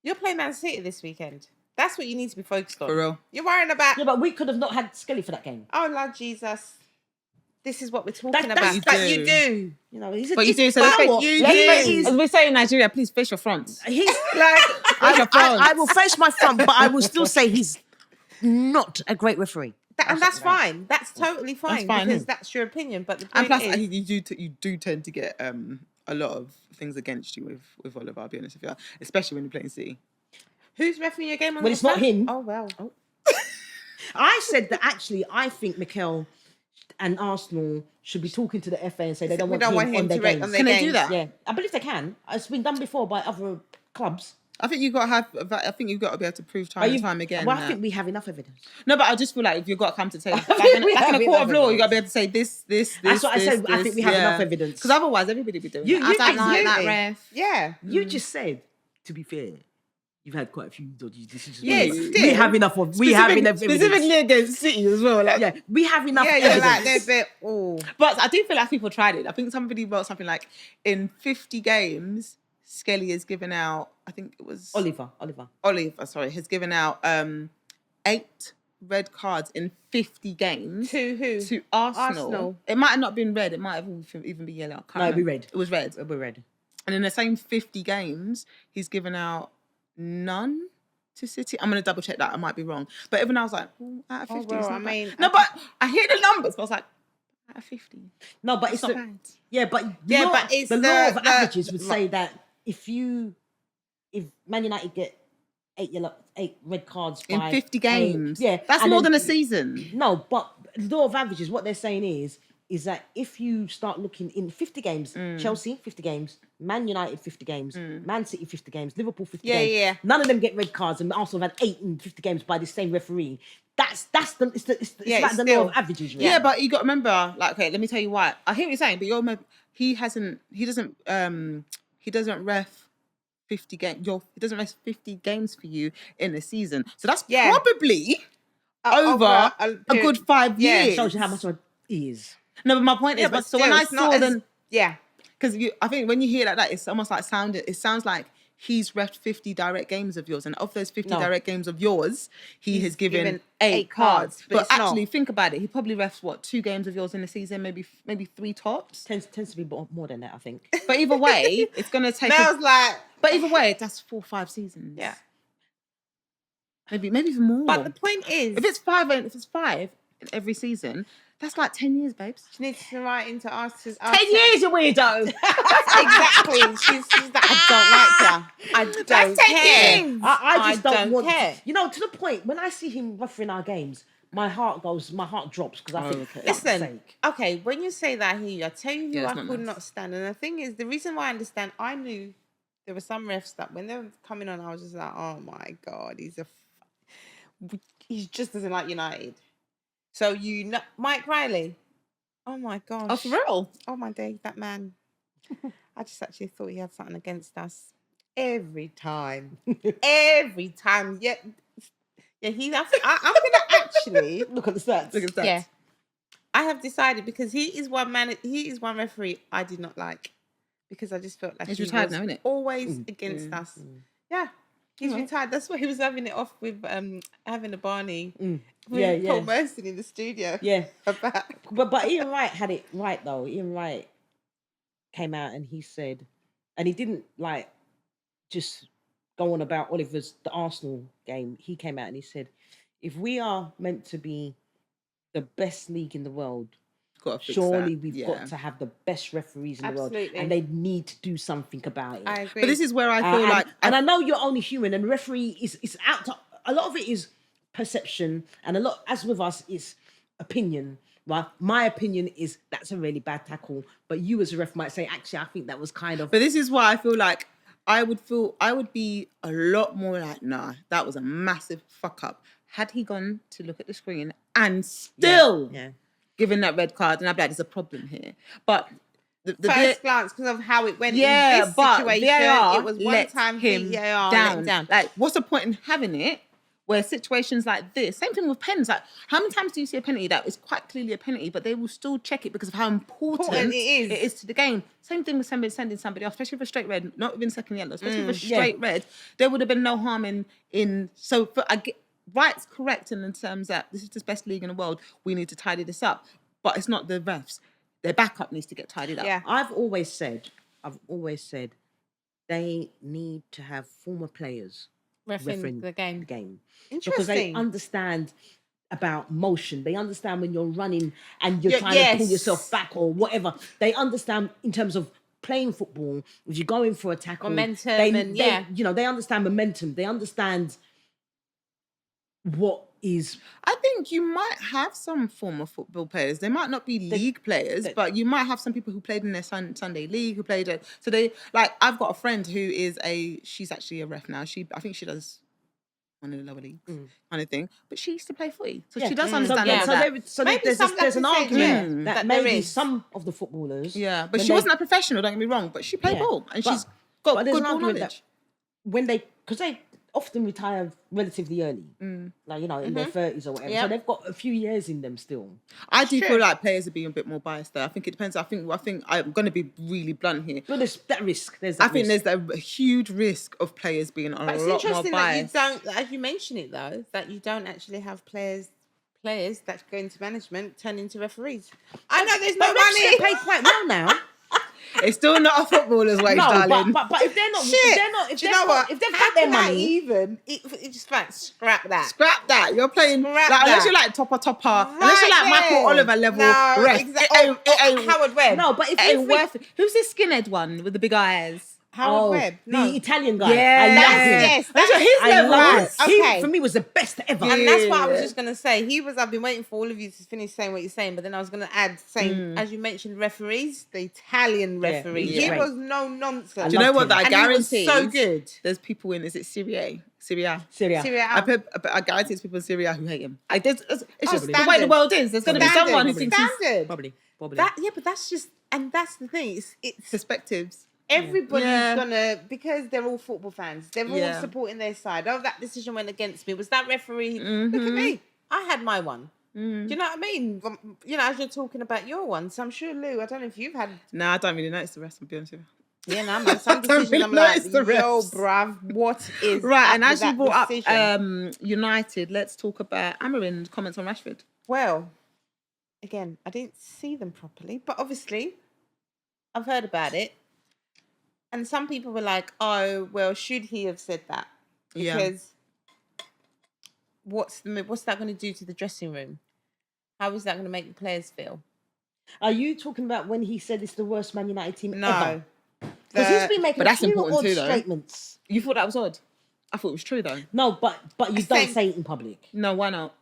Speaker 4: you're playing Man City this weekend. That's what you need to be focused on.
Speaker 1: For real.
Speaker 4: You're worrying about.
Speaker 3: Yeah, but we could have not had Skelly for that game.
Speaker 4: Oh Lord Jesus. This is what we're talking
Speaker 3: That's-
Speaker 4: about.
Speaker 3: that's-
Speaker 4: You do.
Speaker 3: You know, he's a,
Speaker 2: But you do, so
Speaker 3: but
Speaker 2: let's
Speaker 3: you know
Speaker 2: make-
Speaker 3: what?
Speaker 4: you
Speaker 3: Let's
Speaker 4: do.
Speaker 3: make his-
Speaker 2: As we say in Nigeria, please face your front.
Speaker 3: He's like, I will face my front, but I will still say he's not a great referee.
Speaker 4: And that's fine. That's totally fine.
Speaker 1: fine.
Speaker 4: Because that's your opinion. But the
Speaker 1: And
Speaker 4: point
Speaker 1: plus,
Speaker 4: is,
Speaker 1: you do tend to get a lot of things against you with Oliver. I'll be honest with you, especially when you're playing City.
Speaker 4: who's refereeing your game on
Speaker 3: Well,
Speaker 4: this
Speaker 3: it's not
Speaker 4: one?
Speaker 3: him.
Speaker 4: Oh well.
Speaker 3: I said that actually, I think Mikel and Arsenal should be talking to the FA and say they don't
Speaker 4: We
Speaker 3: want
Speaker 4: don't
Speaker 3: him
Speaker 4: want him
Speaker 3: on their
Speaker 4: to rate
Speaker 3: games.
Speaker 4: on their
Speaker 2: Can they
Speaker 4: games.
Speaker 2: do that?
Speaker 3: Yeah, I believe they can. It's been done before by other clubs.
Speaker 1: I think you've got to be able to prove time and time again.
Speaker 3: Well, I
Speaker 1: that-
Speaker 3: think we have enough evidence.
Speaker 1: No, but I just feel like if you've got to come to say, like
Speaker 3: We
Speaker 1: in
Speaker 3: have
Speaker 1: a court of
Speaker 3: enough
Speaker 1: law, you got to
Speaker 3: evidence.
Speaker 1: be able to say this.
Speaker 3: That's what I said. I think we have enough evidence.
Speaker 1: Because otherwise, everybody be doing
Speaker 3: You-
Speaker 1: it.
Speaker 3: you
Speaker 1: I don't
Speaker 3: just-
Speaker 1: like that,
Speaker 4: Absolutely.
Speaker 1: ref.
Speaker 4: Yeah.
Speaker 3: You just said, to be fair, you've had quite a few dodgy decisions.
Speaker 4: Yeah,
Speaker 3: But
Speaker 4: still.
Speaker 3: we have enough of. We have enough evidence.
Speaker 1: Specifically against City as well. Like,
Speaker 3: Yeah, we have enough
Speaker 4: Yeah, you're
Speaker 3: evidence.
Speaker 4: like they're a bit. Oh.
Speaker 1: But I do feel like people tried it. I think somebody wrote something like, in 50 games, Skelly has given out, I think it was...
Speaker 3: Oliver.
Speaker 1: Oliver, has given out 8 red cards in 50 games.
Speaker 4: To who?
Speaker 1: To Arsenal.
Speaker 4: Arsenal.
Speaker 1: It might have not been red. It might have even been yellow. I can't
Speaker 3: No, it'd be
Speaker 1: remember.
Speaker 3: red.
Speaker 1: It was red.
Speaker 3: We're red.
Speaker 1: And in the same 50 games, he's given out none to City. I'm going to double check that. I might be wrong. But even I was like, out of 50.
Speaker 4: well,
Speaker 1: it's not
Speaker 4: I
Speaker 1: bad.
Speaker 4: mean,
Speaker 1: No, but I hear the numbers, but I was like, out of 50.
Speaker 3: No, but it's
Speaker 1: not
Speaker 3: the,
Speaker 1: bad.
Speaker 3: yeah, but
Speaker 4: Yeah,
Speaker 3: law,
Speaker 4: but it's
Speaker 3: the law
Speaker 4: the-
Speaker 3: of
Speaker 4: the-
Speaker 3: averages would say that if Man United get 8 red cards
Speaker 1: In
Speaker 3: by
Speaker 1: 50 games.
Speaker 3: yeah,
Speaker 1: That's
Speaker 3: and
Speaker 1: more
Speaker 3: then-
Speaker 1: than a season.
Speaker 3: No, but the law of averages, what they're saying is that if you start looking in 50 games, Chelsea 50 games, Man United 50 games, Man City 50 games, Liverpool 50
Speaker 4: Yeah,
Speaker 3: games,
Speaker 4: yeah.
Speaker 3: none of them get red cards, and Arsenal have had 8 in 50 games by the same referee. It's
Speaker 4: Yeah,
Speaker 3: like
Speaker 4: it's
Speaker 3: the
Speaker 4: still-
Speaker 3: law of averages, really.
Speaker 1: Yeah, but you got to remember, like, okay, let me tell you why. I hear what you're saying, but he doesn't ref 50 games. He doesn't ref 50 games for you in a season. So that's
Speaker 4: Yeah.
Speaker 1: probably over a good 5
Speaker 4: Yeah,
Speaker 1: years.
Speaker 3: Shows you how much it is.
Speaker 1: No, but my point is,
Speaker 4: but
Speaker 1: so when
Speaker 4: still,
Speaker 1: I
Speaker 4: it's not
Speaker 1: saw
Speaker 4: as-
Speaker 1: them,
Speaker 4: Yeah.
Speaker 1: because I think when you hear like that, it's almost like it sounds like he's refed 50 direct games of yours, and of those 50
Speaker 3: No.
Speaker 1: direct games of yours, he has given
Speaker 4: given
Speaker 1: 8
Speaker 4: 8
Speaker 1: cards.
Speaker 4: cards,
Speaker 1: But
Speaker 4: but it's
Speaker 1: actually,
Speaker 4: not.
Speaker 1: think about it. He probably refs 2 games of yours in a season, maybe 3 tops.
Speaker 3: Tends to be more than that, I think.
Speaker 1: But either way, it's gonna take.
Speaker 4: That was like.
Speaker 1: But either way, that's 4 or 5 seasons.
Speaker 4: Yeah.
Speaker 1: maybe even more.
Speaker 4: But the point is,
Speaker 1: if it's 5 in every season, that's like 10 years, babes.
Speaker 4: she needs to write into us. 10
Speaker 3: 10 years, you weirdo!
Speaker 4: Exactly. She's like, I don't like you. I don't
Speaker 2: That's 10
Speaker 4: care.
Speaker 2: years.
Speaker 3: I just don't want
Speaker 4: care.
Speaker 3: You know, to the point, when I see him refereeing our games, my heart drops because I think,
Speaker 1: okay.
Speaker 3: fuck's
Speaker 4: Listen,
Speaker 3: sake.
Speaker 4: okay, when you say that, I hear you. I tell you who
Speaker 1: Yeah,
Speaker 4: I
Speaker 1: it's not
Speaker 4: could
Speaker 1: nice.
Speaker 4: not stand. And the thing is, the reason why I understand, I knew there were some refs that when they were coming on, I was just like, oh my God, he just doesn't like United. So Mike Riley. Oh my gosh.
Speaker 1: Oh, for real?
Speaker 4: Oh my day, that man. I just actually thought he had something against us every time. Every time. Yeah, I'm gonna actually
Speaker 3: Look at the stats.
Speaker 1: Look at that.
Speaker 4: yeah. I have decided because he is one referee I did not like because I just felt like
Speaker 1: He's
Speaker 4: he
Speaker 1: retired
Speaker 4: was
Speaker 1: now, innit?
Speaker 4: always against us. Yeah. He's retired. That's why he was having it off with having a Barney with
Speaker 3: Yeah,
Speaker 4: Paul
Speaker 3: yeah.
Speaker 4: Merson in the studio.
Speaker 3: Yeah.
Speaker 4: About
Speaker 3: But Ian Wright had it right, though. Ian Wright came out and he said, and he didn't, like, just go on about the Arsenal game. He came out and he said, if we are meant to be the best league in the world,
Speaker 1: Gotta fix
Speaker 3: surely
Speaker 1: that.
Speaker 3: we've
Speaker 1: Yeah.
Speaker 3: got to have the best referees in the world.
Speaker 4: Absolutely.
Speaker 3: And they need to do something about it.
Speaker 4: I agree.
Speaker 1: But this is where I feel
Speaker 3: and,
Speaker 1: like.
Speaker 3: and I know you're only human, and referee is out to, a lot of it is perception, and a lot, as with us, is opinion. Right? My opinion is that's a really bad tackle, but you as a ref might say, actually, I think that was kind of.
Speaker 1: But this is why I feel like I would be a lot more like, nah, that was a massive fuck up. Had he gone to look at the screen and still
Speaker 3: Yeah.
Speaker 1: given that red card, and I'd be like, there's a problem here. But the
Speaker 4: first glance because of how it went
Speaker 1: yeah,
Speaker 4: in this
Speaker 1: but
Speaker 4: situation,
Speaker 1: VAR
Speaker 4: it was one
Speaker 1: let
Speaker 4: time
Speaker 1: him
Speaker 4: VAR let him down.
Speaker 1: Like, what's the point in having it
Speaker 2: where situations like this, same thing with pens. Like, how many times do you see a penalty that is quite clearly a penalty, but they will still check it because of how important it is to the game? Same thing with somebody sending somebody off, especially with a straight red, not even second yellow, especially with a straight red. There would have been no harm in. So I get right's correct in the terms that this is the best league in the world. We need to tidy this up, but it's not the refs. Their backup needs to get tidied up.
Speaker 3: Yeah. I've always said they need to have former players refereeing the game.
Speaker 4: Interesting.
Speaker 3: Because they understand about motion. They understand when you're running and you're trying to pull yourself back or whatever. They understand in terms of playing football, if you're going for a tackle.
Speaker 4: Momentum
Speaker 3: they understand momentum. They understand what is...
Speaker 2: I think you might have some former football players. They might not be league players, but you might have some people who played in their Sunday league, who played it. So they, like, I've got a friend who is she's actually a ref now. I think she does one of the lower leagues kind of thing. But she used to play footy. So she does understand all that.
Speaker 3: So there's an argument that maybe some of the footballers...
Speaker 2: Yeah, but she wasn't a professional, don't get me wrong, but she played ball. And she's got good ball knowledge.
Speaker 3: Because they often retire relatively early, like, you know, in their 30s or whatever. So they've got a few years in them still.
Speaker 2: I do feel like players are being a bit more biased there. I think it depends. I think I'm going to be really blunt here.
Speaker 3: But there's that risk.
Speaker 2: There's a huge risk of players being a lot more biased.
Speaker 4: It's interesting that you don't, as you mention it though, that you don't actually have players that go into management turn into referees. I know there's no money.
Speaker 3: They pay quite well now.
Speaker 2: It's still not a footballer's wage, darling.
Speaker 3: But if they're not, if they've got their money,
Speaker 4: it's fine. Scrap that.
Speaker 2: Scrap that. You're playing unless you're like topper, unless you're like Michael Oliver level.
Speaker 4: No,
Speaker 2: ref.
Speaker 4: Exactly.
Speaker 2: It ain't
Speaker 4: Howard Webb.
Speaker 3: No, but if
Speaker 2: it ain't worth it. Who's this skinhead one with the big eyes?
Speaker 4: Howard Webb.
Speaker 3: The Italian guy.
Speaker 2: Yeah,
Speaker 3: I love him.
Speaker 2: That's what his level was.
Speaker 3: He, for me, was the best ever.
Speaker 4: And that's what I was just going to say. I've been waiting for all of you to finish saying what you're saying, but then I was going to add, as you mentioned, referees, the Italian referee. He was no nonsense.
Speaker 2: Do you know what? I guarantee.
Speaker 4: So good.
Speaker 2: There's people in, is it Syria?
Speaker 3: Syria.
Speaker 2: I guarantee there's people in Syria who hate him. It's just the
Speaker 4: standard.
Speaker 2: way the world is. There's going to be someone who thinks he's...
Speaker 4: Probably.
Speaker 3: Probably.
Speaker 4: But that's just, and that's the thing. It's
Speaker 2: perspectives.
Speaker 4: Everybody's gonna, because they're all football fans, they're all supporting their side. Oh, that decision went against me. Was that referee? Look at me. I had my one. Do you know what I mean? You know, as you're talking about your one, so I'm sure, Lou, I don't know if you've had...
Speaker 2: No, I don't really notice the rest, I'll be honest with you.
Speaker 4: Yeah, no, I'm some decisions I'm like, yo, bruv, what is
Speaker 2: right? And as you brought
Speaker 4: decision?
Speaker 2: up United, let's talk about Amarin's comments on Rashford.
Speaker 4: Well, again, I didn't see them properly, but obviously, I've heard about it. And some people were like, oh, well, should he have said that? Because what's that going to do to the dressing room? How is that going to make the players feel?
Speaker 3: Are you talking about when he said it's the worst Man United team ever?
Speaker 4: No.
Speaker 3: Because he's been making a few odd statements.
Speaker 2: You thought that was odd? I thought it was true, though.
Speaker 3: No, but you don't say it in public.
Speaker 2: No, why not?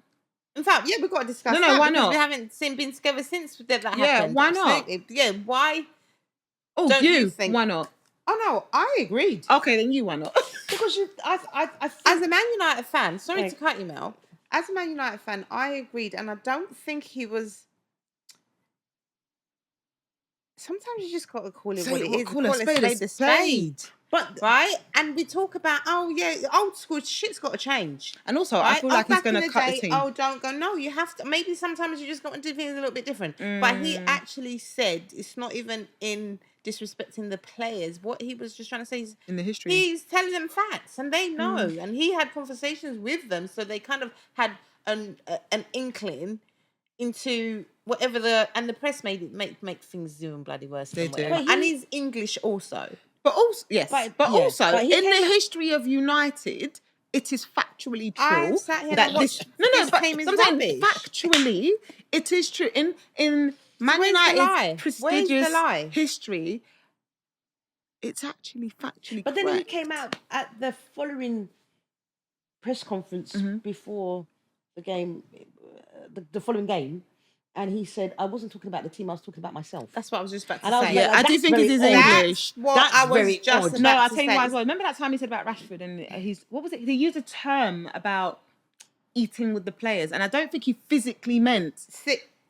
Speaker 4: In fact, we've got to discuss that.
Speaker 2: No, why not?
Speaker 4: We haven't been together since that happened.
Speaker 2: Yeah, why not?
Speaker 4: Yeah, why?
Speaker 2: Oh,
Speaker 4: don't you think?
Speaker 2: Why not?
Speaker 4: Oh no, I agreed.
Speaker 2: Okay, then you why not?
Speaker 3: Because I
Speaker 4: as a Man United fan, sorry to cut you, Mel. As a Man United fan, I agreed, and I don't think he was. Sometimes you just got to call it what it is.
Speaker 2: Call a spade.
Speaker 4: But right, and we talk about old school shit's got to change.
Speaker 2: And also, I feel like he's going to cut the team.
Speaker 4: Oh, don't go. No, you have to. Maybe sometimes you just got to do things a little bit different. But he actually said it's not even in disrespecting the players. What he was just trying to say is
Speaker 2: in the history,
Speaker 4: he's telling them facts, and they know. And he had conversations with them, so they kind of had an inkling into whatever the press made it make things even bloody worse. They do, and he's English also.
Speaker 2: But also, yes, but in the history of United, it is factually true that this. But sometimes factually, it is true in Man United's prestigious history. It's actually factually
Speaker 3: But
Speaker 2: correct.
Speaker 3: then he came out at the following press conference before the game, the following game. And he said, I wasn't talking about the team, I was talking about myself.
Speaker 4: That's what I was just about to
Speaker 3: say.
Speaker 2: Yeah, I do think it is English.
Speaker 4: That's very odd.
Speaker 2: No, I'll tell you why as well. Remember that time he said about Rashford and what was it? He used a term about eating with the players. And I don't think he physically meant...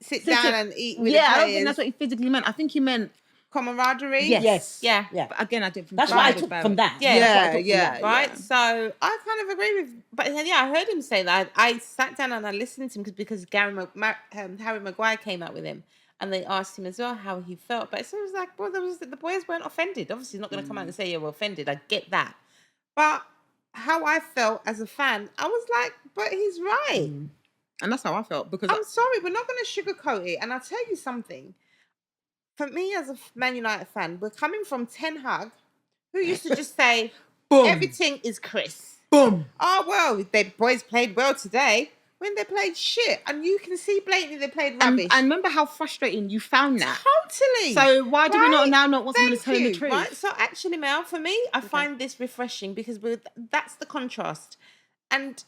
Speaker 4: Sit down and eat with the players.
Speaker 2: I don't think that's what he physically meant. I think he meant
Speaker 4: camaraderie.
Speaker 3: Yes.
Speaker 4: Yeah.
Speaker 3: Yeah.
Speaker 2: But again, I didn't think
Speaker 3: That's what I
Speaker 2: about
Speaker 3: took
Speaker 2: it.
Speaker 3: from that.
Speaker 4: Yeah.
Speaker 3: That's what I
Speaker 2: Yeah,
Speaker 3: took from
Speaker 2: yeah.
Speaker 3: that.
Speaker 4: Right, so I kind of agree with, but yeah, I heard him say that. I sat down and I listened to him because Harry Maguire came out with him, and they asked him as well how he felt. But so it was like, well, the boys weren't offended. Obviously, he's not going to come out and say, "Yeah, we're offended." I get that, but how I felt as a fan, I was like, but he's right.
Speaker 2: And that's how I felt because
Speaker 4: I'm sorry, we're not going to sugarcoat it. And I'll tell you something. For me, as a Man United fan, we're coming from Ten Hag, who used to just say,
Speaker 2: boom,
Speaker 4: everything is Chris.
Speaker 2: boom.
Speaker 4: Oh, well, the boys played well today when they played shit. And you can see blatantly they played rubbish.
Speaker 2: And remember how frustrating you found that.
Speaker 4: Totally.
Speaker 2: So why do we not
Speaker 4: Right?
Speaker 2: now not want someone to
Speaker 4: Thank
Speaker 2: tell the
Speaker 4: you.
Speaker 2: truth?
Speaker 4: Right? So actually, Mel, for me, I find this refreshing because that's the contrast. And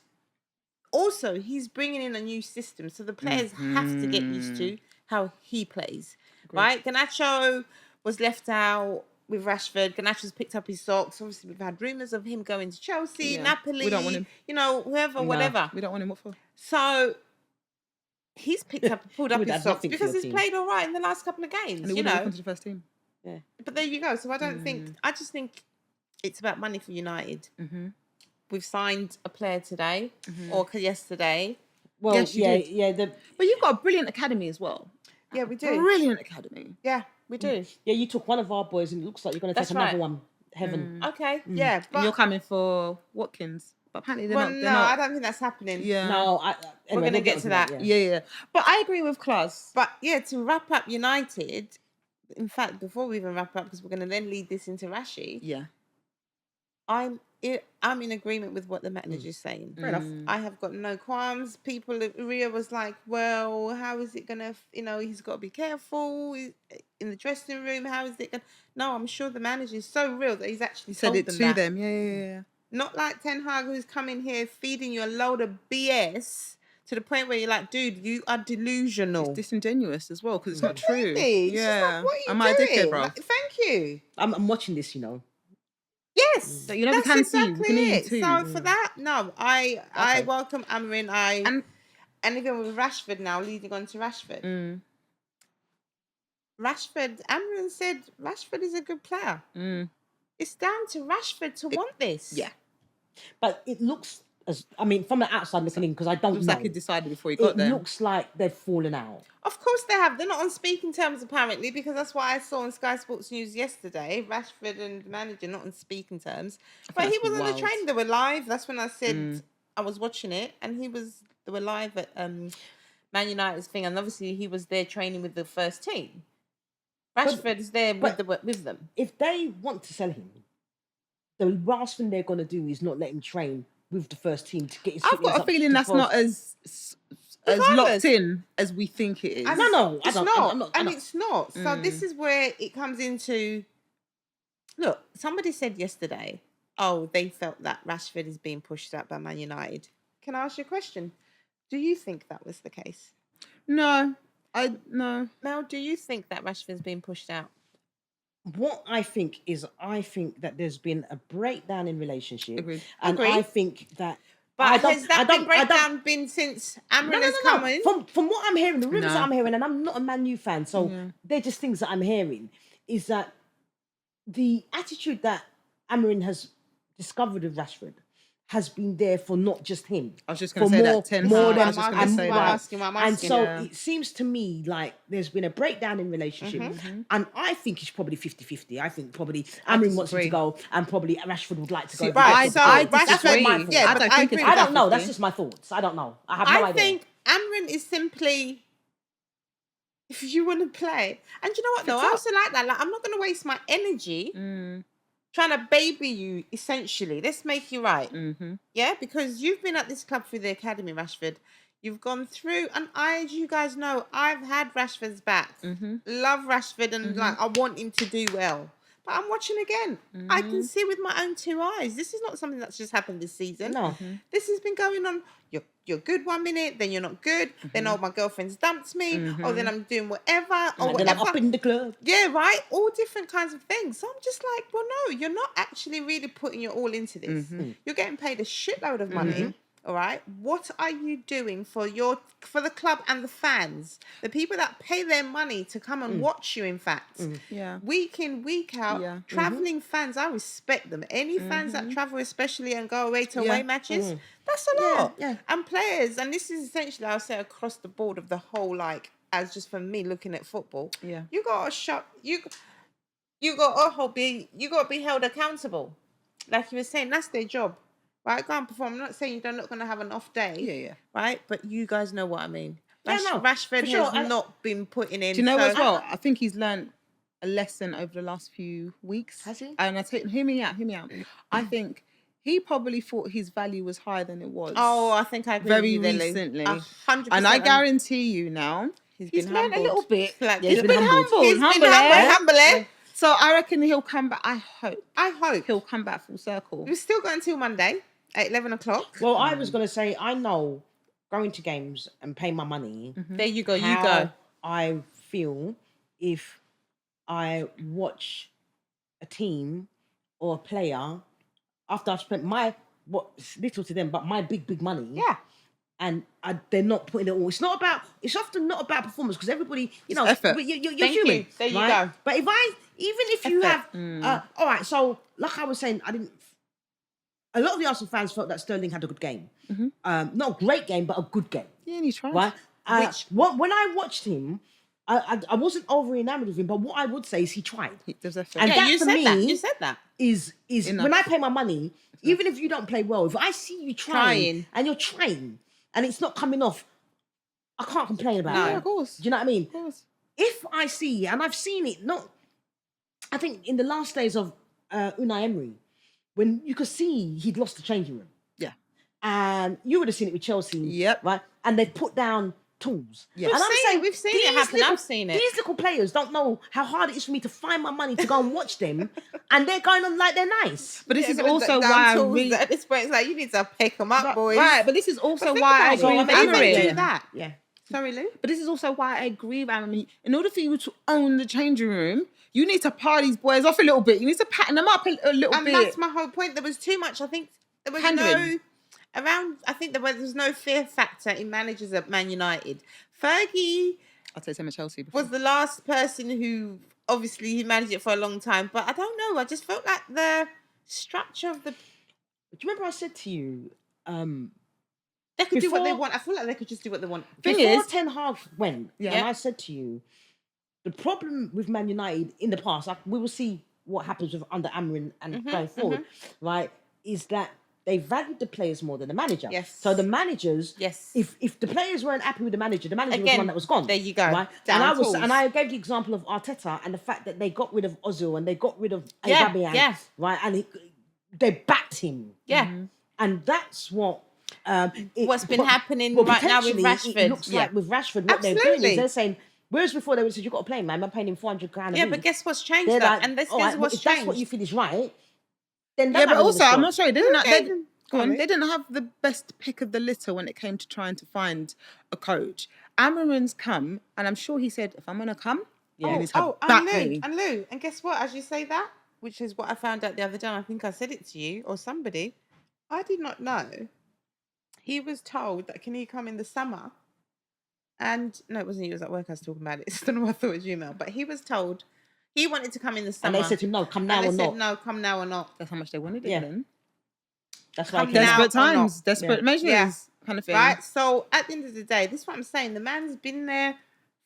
Speaker 4: also, he's bringing in a new system. So the players have to get used to how he plays. Right? Garnacho was left out with Rashford. Garnacho's picked up his socks. Obviously, we've had rumours of him going to Chelsea,
Speaker 2: Yeah.
Speaker 4: Napoli.
Speaker 2: We don't want him.
Speaker 4: You know, whoever, whatever.
Speaker 2: We don't want him. What for?
Speaker 4: So he's pulled up
Speaker 3: would
Speaker 4: his
Speaker 3: have
Speaker 4: socks
Speaker 3: nothing for
Speaker 4: because
Speaker 3: your
Speaker 4: he's
Speaker 3: team.
Speaker 4: played all right in the last couple of games.
Speaker 2: And he
Speaker 4: You
Speaker 2: wouldn't have
Speaker 4: know,
Speaker 2: come to the first team.
Speaker 3: Yeah.
Speaker 4: but there you go. So I don't think. I just think it's about money for United. We've signed a player today or yesterday.
Speaker 3: Well,
Speaker 2: Yes, you did.
Speaker 3: yeah.
Speaker 2: But you've got a brilliant academy as well.
Speaker 4: Yeah, we do.
Speaker 2: Brilliant academy.
Speaker 4: Yeah, we do.
Speaker 3: Yeah, you took one of our boys, and it looks like you're going to take
Speaker 4: That's
Speaker 3: another
Speaker 4: right.
Speaker 3: one. Heaven.
Speaker 4: Okay, yeah, but
Speaker 2: And you're coming for Watkins. But apparently they're
Speaker 4: well,
Speaker 2: not.
Speaker 4: no,
Speaker 2: They're
Speaker 4: I
Speaker 2: not.
Speaker 4: don't think that's happening.
Speaker 2: Yeah.
Speaker 3: No,
Speaker 4: We're gonna
Speaker 3: we'll
Speaker 4: get
Speaker 3: onto
Speaker 4: to that.
Speaker 3: Yeah.
Speaker 2: Yeah. But I agree with Klaus.
Speaker 4: But yeah, to wrap up United. In fact, before we even wrap up, because we're going to then lead this into Rashi.
Speaker 2: Yeah.
Speaker 4: I'm in agreement with what the manager's saying.
Speaker 3: Fair enough.
Speaker 4: I have got no qualms. Ria was like, well, how is it going to, he's got to be careful in the dressing room. How is it going to... No, I'm sure the manager is so real that he's actually
Speaker 2: Said
Speaker 4: told
Speaker 2: it
Speaker 4: them
Speaker 2: to
Speaker 4: that.
Speaker 2: them. Yeah.
Speaker 4: Not like Ten Hag, who's coming here feeding you a load of BS to the point where you're like, dude, you are delusional.
Speaker 2: It's disingenuous as well because it's not true.
Speaker 4: Really? It's just
Speaker 2: Yeah.
Speaker 4: like, what are you
Speaker 2: Am I a
Speaker 4: doing?
Speaker 2: dickhead, bro?
Speaker 4: Like, thank you.
Speaker 3: I'm watching this,
Speaker 4: Yes,
Speaker 2: So, we can see you. We can hear you too.
Speaker 4: So for that, no, I
Speaker 3: Okay.
Speaker 4: welcome Amarin. And even with Rashford now, leading on to Rashford. Amarin said Rashford is a good player. It's down to Rashford to want this.
Speaker 2: Yeah.
Speaker 3: But it looks from the outside looking in, because I don't
Speaker 2: Looks
Speaker 3: know.
Speaker 2: like he decided before he got
Speaker 3: It
Speaker 2: there.
Speaker 3: looks like they've fallen out.
Speaker 4: Of course they have. They're not on speaking terms apparently, because that's what I saw on Sky Sports News yesterday. Rashford and the manager not on speaking terms. But he
Speaker 2: that's
Speaker 4: was on the
Speaker 2: wild.
Speaker 4: train. They were live. That's when I said I was watching it, and they were live at Man United's thing, and obviously he was there training with the first team. Rashford's there with them.
Speaker 3: If they want to sell him, the last thing they're going to do is not let him train with the first team to get his
Speaker 2: I've
Speaker 3: fitness
Speaker 2: got a
Speaker 3: up
Speaker 2: feeling
Speaker 3: to
Speaker 2: that's
Speaker 3: par.
Speaker 2: not as
Speaker 4: Regardless.
Speaker 2: locked in as we think it is.
Speaker 3: No, I
Speaker 4: It's
Speaker 3: don't.
Speaker 4: not.
Speaker 3: I'm not.
Speaker 4: And it's not. So this is where it comes into... Look, somebody said yesterday, they felt that Rashford is being pushed out by Man United. Can I ask you a question? Do you think that was the case?
Speaker 2: No.
Speaker 4: Mel, do you think that Rashford's being pushed out?
Speaker 3: What I think that there's been a breakdown in relationship.
Speaker 2: Agreed.
Speaker 3: And
Speaker 4: Agreed.
Speaker 3: I think that...
Speaker 4: But has that breakdown been since Amarin has come in?
Speaker 3: From what I'm hearing, the rumours
Speaker 2: No.
Speaker 3: that I'm hearing, and I'm not a Man U fan, so they're just things that I'm hearing, is that the attitude that Amarin has discovered of Rashford has been there for not just him.
Speaker 2: I was just going to say that 10
Speaker 3: more
Speaker 2: times.
Speaker 3: than
Speaker 2: I was just gonna say that.
Speaker 4: I'm
Speaker 3: and
Speaker 4: asking.
Speaker 3: so
Speaker 2: yeah.
Speaker 3: it seems to me like there's been a breakdown in relationship, and I think it's probably 50-50. I think probably Amarin wants him to
Speaker 2: disagree.
Speaker 3: go, and probably Rashford would like to go.
Speaker 4: Right, so
Speaker 2: I
Speaker 3: that's what my
Speaker 2: disagree.
Speaker 3: thoughts.
Speaker 4: Yeah,
Speaker 2: I
Speaker 4: but
Speaker 2: don't
Speaker 4: I
Speaker 2: think
Speaker 4: agree
Speaker 2: it's
Speaker 3: I don't know.
Speaker 2: 50-50.
Speaker 3: That's just my thoughts. I don't know. I have no
Speaker 4: I
Speaker 3: idea.
Speaker 4: think Amarin is simply... If you want to play... And you know what, though? I also like that. Like, I'm not going to waste my energy trying to baby you, essentially. Let's make you right. Yeah? Because you've been at this club through the academy, Rashford. You've gone through, and as you guys know, I've had Rashford's back. Love Rashford, and like, I want him to do well. But I'm watching again. I can see with my own two eyes. This is not something that's just happened this season.
Speaker 3: No.
Speaker 4: This has been going on. You're good 1 minute, then you're not good. Then, my girlfriend's dumped me. Or then I'm doing whatever. Or
Speaker 3: And then I'm
Speaker 4: whatever.
Speaker 3: up in the club.
Speaker 4: Yeah, right? All different kinds of things. So I'm just like, well, no, you're not actually really putting your all into this. You're getting paid a shitload of money. all right, what are you doing for the club and the fans, the people that pay their money to come and watch you? In fact,
Speaker 2: Yeah.
Speaker 4: week in, week out,
Speaker 2: Yeah.
Speaker 4: traveling fans, I respect them. Any fans that travel, especially and go away to away matches, that's a lot.
Speaker 3: yeah.
Speaker 4: And players, and this is essentially, I'll say, across the board of the whole, like, as just for me looking at football,
Speaker 2: Yeah.
Speaker 4: you got to be held accountable. Like you were saying, that's their job. Right, go and perform. I'm not saying you're not going to have an off day.
Speaker 2: Yeah.
Speaker 4: Right, but you guys know what I mean.
Speaker 3: Yeah, no,
Speaker 4: Rashford
Speaker 3: for sure.
Speaker 4: has not been putting in.
Speaker 2: Do you know
Speaker 4: so-
Speaker 2: as well? I think he's learned a lesson over the last few weeks.
Speaker 3: Has he?
Speaker 2: And hear me out. I think he probably thought his value was higher than it was.
Speaker 4: Oh, I think I agree
Speaker 2: very
Speaker 4: with you there, Lou.
Speaker 2: recently.
Speaker 4: 100%.
Speaker 2: And I guarantee you now, he's
Speaker 4: been
Speaker 2: learned a
Speaker 4: humbled.
Speaker 2: little bit.
Speaker 4: Like,
Speaker 2: he's been humbled.
Speaker 4: He's been humble, eh?
Speaker 2: So I reckon he'll come back. I hope
Speaker 4: He'll.
Speaker 2: he'll come back full circle.
Speaker 4: We've still got until Monday at 11 o'clock.
Speaker 3: Well, I was going to say, I know going to games and paying my money.
Speaker 4: There you go. You
Speaker 3: how
Speaker 4: go.
Speaker 3: I feel if I watch a team or a player after I've spent what's little to them, but my big money.
Speaker 4: Yeah.
Speaker 3: And they're not putting it all. It's often not about performance because everybody,
Speaker 2: effort.
Speaker 3: but you're
Speaker 4: Thank
Speaker 3: human.
Speaker 4: you. There you
Speaker 3: right?
Speaker 4: go.
Speaker 3: But even if you have, all right. So like I was saying, a lot of the Arsenal fans felt that Sterling had a good game. Not a great game, but a good game.
Speaker 2: Yeah, and he tried.
Speaker 3: Right? When I watched him, I wasn't over enamored with him, but what I would say is he tried.
Speaker 2: There's effort.
Speaker 3: And that
Speaker 4: you
Speaker 3: for
Speaker 4: said
Speaker 3: me
Speaker 4: that. You said that.
Speaker 3: is
Speaker 2: Enough.
Speaker 3: when I pay my money, even if you don't play well, if I see you trying. And you're trying and it's not coming off, I can't complain about it.
Speaker 2: Yeah, of course.
Speaker 3: Do you know what I mean?
Speaker 2: Of course.
Speaker 3: If I see, and I've seen it, I think in the last days of Unai Emery, when you could see he'd lost the changing room.
Speaker 2: Yeah.
Speaker 3: And you would have seen it with Chelsea.
Speaker 2: Yep.
Speaker 3: Right? And they've put down tools.
Speaker 2: Yeah.
Speaker 3: And
Speaker 4: We've seen it happen. I've seen it.
Speaker 3: These little players don't know how hard it is for me to find my money to go and watch them, and they're going on like they're nice.
Speaker 2: But this is
Speaker 4: but
Speaker 2: also
Speaker 4: down
Speaker 2: why I
Speaker 4: tools
Speaker 2: really...
Speaker 4: at this point, it's like you need to pick them up, boys.
Speaker 2: Right, but this is also
Speaker 4: think
Speaker 2: why I
Speaker 4: about it.
Speaker 2: agree with
Speaker 4: They even
Speaker 2: Amorim.
Speaker 4: do that.
Speaker 3: Yeah.
Speaker 4: Sorry, Lou.
Speaker 2: But this is also why I agree with Amorim. In order for you to own the changing room, you need to par these boys off a little bit. You need to pattern them up a little
Speaker 4: And
Speaker 2: bit.
Speaker 4: that's my whole point. There was too much. I think there was
Speaker 2: Pandering.
Speaker 4: there was no fear factor in managers at Man United. Fergie
Speaker 2: I'll say same at Chelsea before.
Speaker 4: was the last person who, obviously, he managed it for a long time. But I don't know. I just felt like the structure of the...
Speaker 3: Do you remember I said to you,
Speaker 4: They could do what they
Speaker 3: Before-
Speaker 4: want. I feel like they could just do what they want.
Speaker 2: Thing
Speaker 3: before
Speaker 2: is-
Speaker 3: Ten Hag went,
Speaker 2: Yeah.
Speaker 3: and I said to you, the problem with Man United in the past, like we will see what happens with under Amorim and going forward, right, is that they valued the players more than the manager.
Speaker 4: Yes.
Speaker 3: So the managers,
Speaker 4: Yes.
Speaker 3: if the players weren't happy with the manager was the
Speaker 4: Again,
Speaker 3: one that was gone.
Speaker 4: there you go.
Speaker 3: Right?
Speaker 4: Down tools.
Speaker 3: And I gave the example of Arteta and the fact that they got rid of Ozil and they got rid of
Speaker 4: Yeah,
Speaker 3: Aubameyang,
Speaker 4: yeah.
Speaker 3: right? And they backed him.
Speaker 4: Yeah.
Speaker 3: And that's what
Speaker 4: What's been happening right now with
Speaker 3: potentially
Speaker 4: Rashford.
Speaker 3: It looks like with Rashford, what they're doing
Speaker 4: Absolutely.
Speaker 3: is they're saying, whereas before they would have said, you've got to play, man, I'm paying him £400 a
Speaker 4: Yeah,
Speaker 3: week.
Speaker 4: but guess what's changed,
Speaker 3: They're
Speaker 4: though?
Speaker 3: like,
Speaker 4: And this
Speaker 3: all right,
Speaker 4: is
Speaker 3: well,
Speaker 4: what's
Speaker 3: if
Speaker 4: changed.
Speaker 3: that's what you feel is right, then
Speaker 2: Yeah,
Speaker 3: that
Speaker 2: but
Speaker 3: might
Speaker 2: also,
Speaker 3: be the
Speaker 2: I'm not sure. They didn't,
Speaker 4: Okay.
Speaker 2: go on,
Speaker 4: Sorry.
Speaker 2: they didn't have the best pick of the litter when it came to trying to find a coach. Amarin's come, and I'm sure he said, if I'm going to come, you need to back me.
Speaker 4: And Lou, and guess what? As you say that, which is what I found out the other day, I think I said it to you or somebody, I did not know. He was told that can he come in the summer? And no, it wasn't you. It was at work. I was talking about it. I don't know why I thought it was you, Mel. But he was told he wanted to come in the summer.
Speaker 3: And they said to him, no, come now
Speaker 4: and
Speaker 3: or
Speaker 4: they said,
Speaker 3: not.
Speaker 4: no, come now or not.
Speaker 2: That's how much they wanted it
Speaker 3: Yeah.
Speaker 2: then.
Speaker 3: That's why
Speaker 4: Come
Speaker 3: he
Speaker 4: now
Speaker 3: came out.
Speaker 2: Desperate
Speaker 4: or not.
Speaker 2: times, desperate measures
Speaker 4: Yeah.
Speaker 2: kind of thing.
Speaker 4: Right? So at the end of the day, this is what I'm saying. The man's been there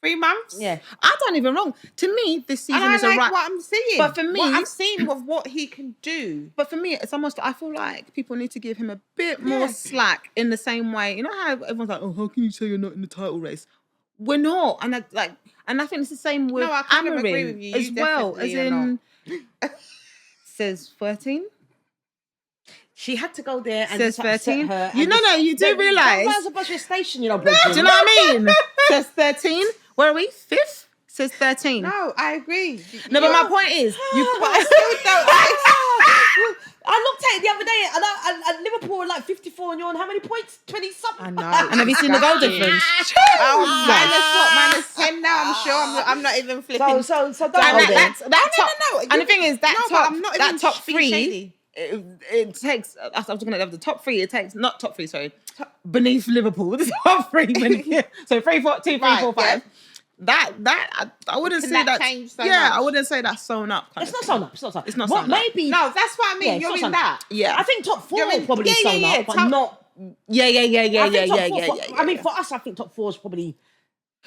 Speaker 4: 3 months.
Speaker 3: Yeah.
Speaker 2: I don't even wrong. To me, this
Speaker 4: And
Speaker 2: season
Speaker 4: I
Speaker 2: is
Speaker 4: like
Speaker 2: a right.
Speaker 4: what I'm seeing.
Speaker 2: But for me-
Speaker 4: what I'm seeing of what he can do.
Speaker 2: But for me, it's almost, I feel like people need to give him a bit more
Speaker 4: Yeah.
Speaker 2: slack in the same way. You know how everyone's like, oh, how can you say you're not in the title race? We're not. And I think it's the same with
Speaker 4: No, I kind of agree
Speaker 2: Amorim
Speaker 4: with you.
Speaker 2: as
Speaker 4: You
Speaker 2: well. As
Speaker 4: definitely are
Speaker 2: in, says 13.
Speaker 3: She had to go there and
Speaker 2: Says
Speaker 3: just upset
Speaker 2: 13.
Speaker 3: her.
Speaker 2: You
Speaker 3: and
Speaker 2: know,
Speaker 3: just-
Speaker 2: no, you do realise.
Speaker 3: That was a bunch of station,
Speaker 2: Do you know
Speaker 3: Bridget.
Speaker 2: what I mean? Says 13. Where are we? 5th? Says 13.
Speaker 4: No, I agree.
Speaker 2: No, but my point is, you
Speaker 4: But I still don't.
Speaker 3: I looked at it the other day and Liverpool were like 54 and you're on how many points? 20 something.
Speaker 4: I know.
Speaker 2: and have you seen the goal difference?
Speaker 4: Oh, minus 10 now. I'm sure I'm not even flipping.
Speaker 3: So don't
Speaker 2: And
Speaker 3: go there.
Speaker 2: that top,
Speaker 4: no.
Speaker 2: and the thing is, that
Speaker 4: No, but
Speaker 2: top,
Speaker 4: I'm not
Speaker 2: that
Speaker 4: even
Speaker 2: top
Speaker 4: being
Speaker 2: three,
Speaker 4: shady.
Speaker 2: it takes. I was looking at the top three. It takes not top three. Sorry, beneath Liverpool. The top three. So 3, 4, 2, 3,
Speaker 4: Right,
Speaker 2: 4, 5.
Speaker 4: yeah.
Speaker 2: That I wouldn't
Speaker 4: Can
Speaker 2: say
Speaker 4: that
Speaker 2: that.
Speaker 4: change so
Speaker 2: yeah,
Speaker 4: much?
Speaker 2: I wouldn't say that's sewn up.
Speaker 3: It's not sewn up. It's not sewn up.
Speaker 2: It's not
Speaker 3: What
Speaker 2: sewn up.
Speaker 3: maybe?
Speaker 4: No, that's what I mean.
Speaker 3: Yeah, it's
Speaker 4: You're
Speaker 3: not
Speaker 4: in
Speaker 3: sewn
Speaker 4: that.
Speaker 3: up.
Speaker 2: Yeah.
Speaker 3: I think top 4
Speaker 4: You're in-
Speaker 3: probably
Speaker 4: yeah,
Speaker 3: sewn
Speaker 4: yeah,
Speaker 3: up, but
Speaker 4: top-
Speaker 3: not.
Speaker 2: Yeah.
Speaker 3: I think top 4.
Speaker 2: Yeah.
Speaker 3: I mean, for us, I think top 4 is probably.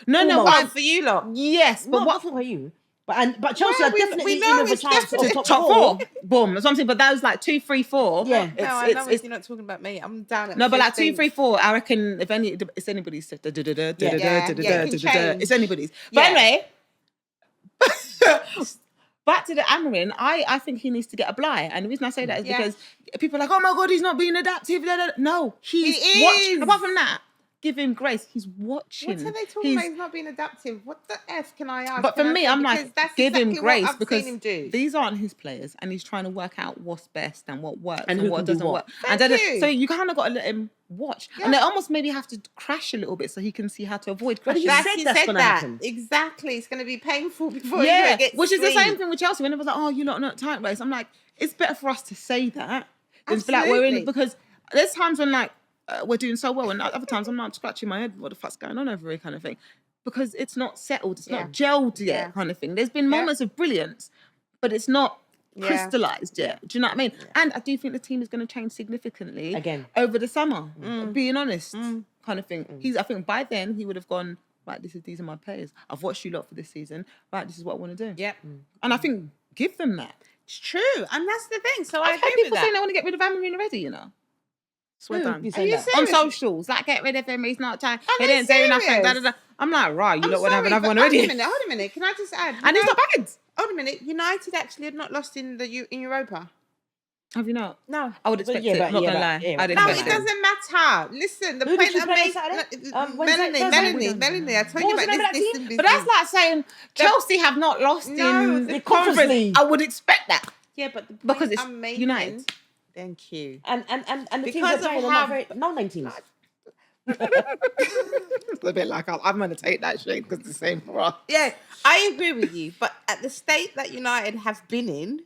Speaker 2: No.
Speaker 3: almost.
Speaker 4: Oh, for you lot.
Speaker 2: Yes, but
Speaker 3: Not
Speaker 2: what?
Speaker 3: for you. But Chelsea
Speaker 4: Well,
Speaker 3: are
Speaker 4: we
Speaker 3: definitely
Speaker 4: know
Speaker 3: in with a
Speaker 4: it's
Speaker 3: chance
Speaker 4: definitely
Speaker 3: of top
Speaker 2: Top
Speaker 3: 4.
Speaker 2: 4. Boom. That's what I'm saying. But those like 2, 3, 4.
Speaker 3: Yeah.
Speaker 4: No, I know you're not talking about me. I'm down at
Speaker 2: No, but like 2,
Speaker 4: 15th.
Speaker 2: 3, 4. I reckon if any, it's anybody's.
Speaker 4: Yeah, it can change.
Speaker 2: It's anybody's. But
Speaker 4: Yeah.
Speaker 2: anyway, back to the Amarin. I think he needs to get a blight, and the reason I say that is
Speaker 4: Yeah.
Speaker 2: because people are like, oh my god, he's not being adaptive. No, he's
Speaker 4: He
Speaker 2: watching.
Speaker 4: is.
Speaker 2: Apart from that, give him grace. He's watching.
Speaker 4: What are they talking about? He's not being adaptive. What the F can I ask?
Speaker 2: But for
Speaker 4: Can I
Speaker 2: me,
Speaker 4: say?
Speaker 2: I'm
Speaker 4: Because
Speaker 2: like,
Speaker 4: that's
Speaker 2: give him
Speaker 4: exactly
Speaker 2: grace
Speaker 4: what I've
Speaker 2: because
Speaker 4: seen him do.
Speaker 2: these aren't his players, and he's trying to work out what's best and what works
Speaker 3: And
Speaker 2: and
Speaker 3: who
Speaker 2: what
Speaker 3: can do
Speaker 2: doesn't
Speaker 3: what.
Speaker 2: work.
Speaker 4: Thank
Speaker 2: And
Speaker 4: you.
Speaker 2: so you kind of got to let him watch, and they almost maybe have to crash a little bit so he can see how to avoid
Speaker 3: But
Speaker 2: crashing.
Speaker 3: he said that's gonna happen.
Speaker 4: Exactly. It's going to be painful before
Speaker 2: Yeah,
Speaker 4: it gets
Speaker 2: which is the
Speaker 4: free.
Speaker 2: same thing with Chelsea. When it was like, oh, you're not in a tight race. I'm like, it's better for us to say that than to be like, we're in,
Speaker 4: Absolutely.
Speaker 2: because there's times when like we're doing so well, and other times I'm not scratching my head, what the fuck's going on over here, kind of thing, because it's not settled, it's not gelled yet,
Speaker 4: Yeah.
Speaker 2: kind of thing. There's been moments of brilliance, but it's not
Speaker 4: Yeah.
Speaker 2: crystallized yet. Do you know what I mean? And I do think the team is going to change significantly
Speaker 3: Again.
Speaker 2: over the summer. Being honest, kind of thing. I think by then he would have gone, right, these are my players. I've watched you lot for this season. Right, this is what I want to do.
Speaker 4: Yep.
Speaker 2: And I think give them that.
Speaker 4: It's true. And that's the thing. So I
Speaker 2: I've heard
Speaker 4: agree with
Speaker 2: people
Speaker 4: that.
Speaker 2: saying they want to get rid of Amarin already, you know. Swear
Speaker 3: Who?
Speaker 2: down.
Speaker 3: You
Speaker 4: Are
Speaker 3: saying
Speaker 4: you
Speaker 3: that?
Speaker 2: On
Speaker 4: serious?
Speaker 2: socials, like get rid of him. He's not trying. He
Speaker 4: they
Speaker 2: didn't do nothing.
Speaker 4: serious?
Speaker 2: Da, da, da. I'm like, right, you
Speaker 4: I'm
Speaker 2: lot want to have
Speaker 4: sorry,
Speaker 2: another
Speaker 4: but
Speaker 2: one already.
Speaker 4: Hold a minute. Can I just add?
Speaker 2: And it's not bad.
Speaker 4: Hold a minute. United actually had not lost in in Europa.
Speaker 2: Have you not?
Speaker 4: No.
Speaker 2: I would expect
Speaker 3: yeah,
Speaker 2: it.
Speaker 3: but-
Speaker 2: Not
Speaker 3: yeah,
Speaker 2: gonna
Speaker 3: but-
Speaker 2: lie.
Speaker 3: yeah,
Speaker 2: I didn't
Speaker 4: No,
Speaker 2: expect
Speaker 4: it doesn't matter. Listen, the
Speaker 3: Who did
Speaker 4: point
Speaker 3: you
Speaker 4: I'm
Speaker 3: play on
Speaker 4: making.
Speaker 3: Saturday? Wednesday, Thursday?
Speaker 4: Melanie, I told you
Speaker 3: What was
Speaker 4: about
Speaker 3: the name of that
Speaker 4: this
Speaker 3: team?
Speaker 4: business.
Speaker 2: But that's like saying Chelsea have not lost
Speaker 4: No,
Speaker 2: in
Speaker 4: the
Speaker 2: the
Speaker 3: Conference
Speaker 2: conference.
Speaker 3: League.
Speaker 2: I would expect that.
Speaker 4: Yeah, but the point
Speaker 2: Because it's
Speaker 4: I'm making,
Speaker 2: United.
Speaker 4: Thank you.
Speaker 3: And the teams
Speaker 4: Because
Speaker 3: they're
Speaker 4: of
Speaker 3: playing are
Speaker 4: how-
Speaker 3: not very no-name teams.
Speaker 2: It's a bit like I'm going to take that shit because it's the same for us.
Speaker 4: Yeah, I agree with you. But at the state that United have been in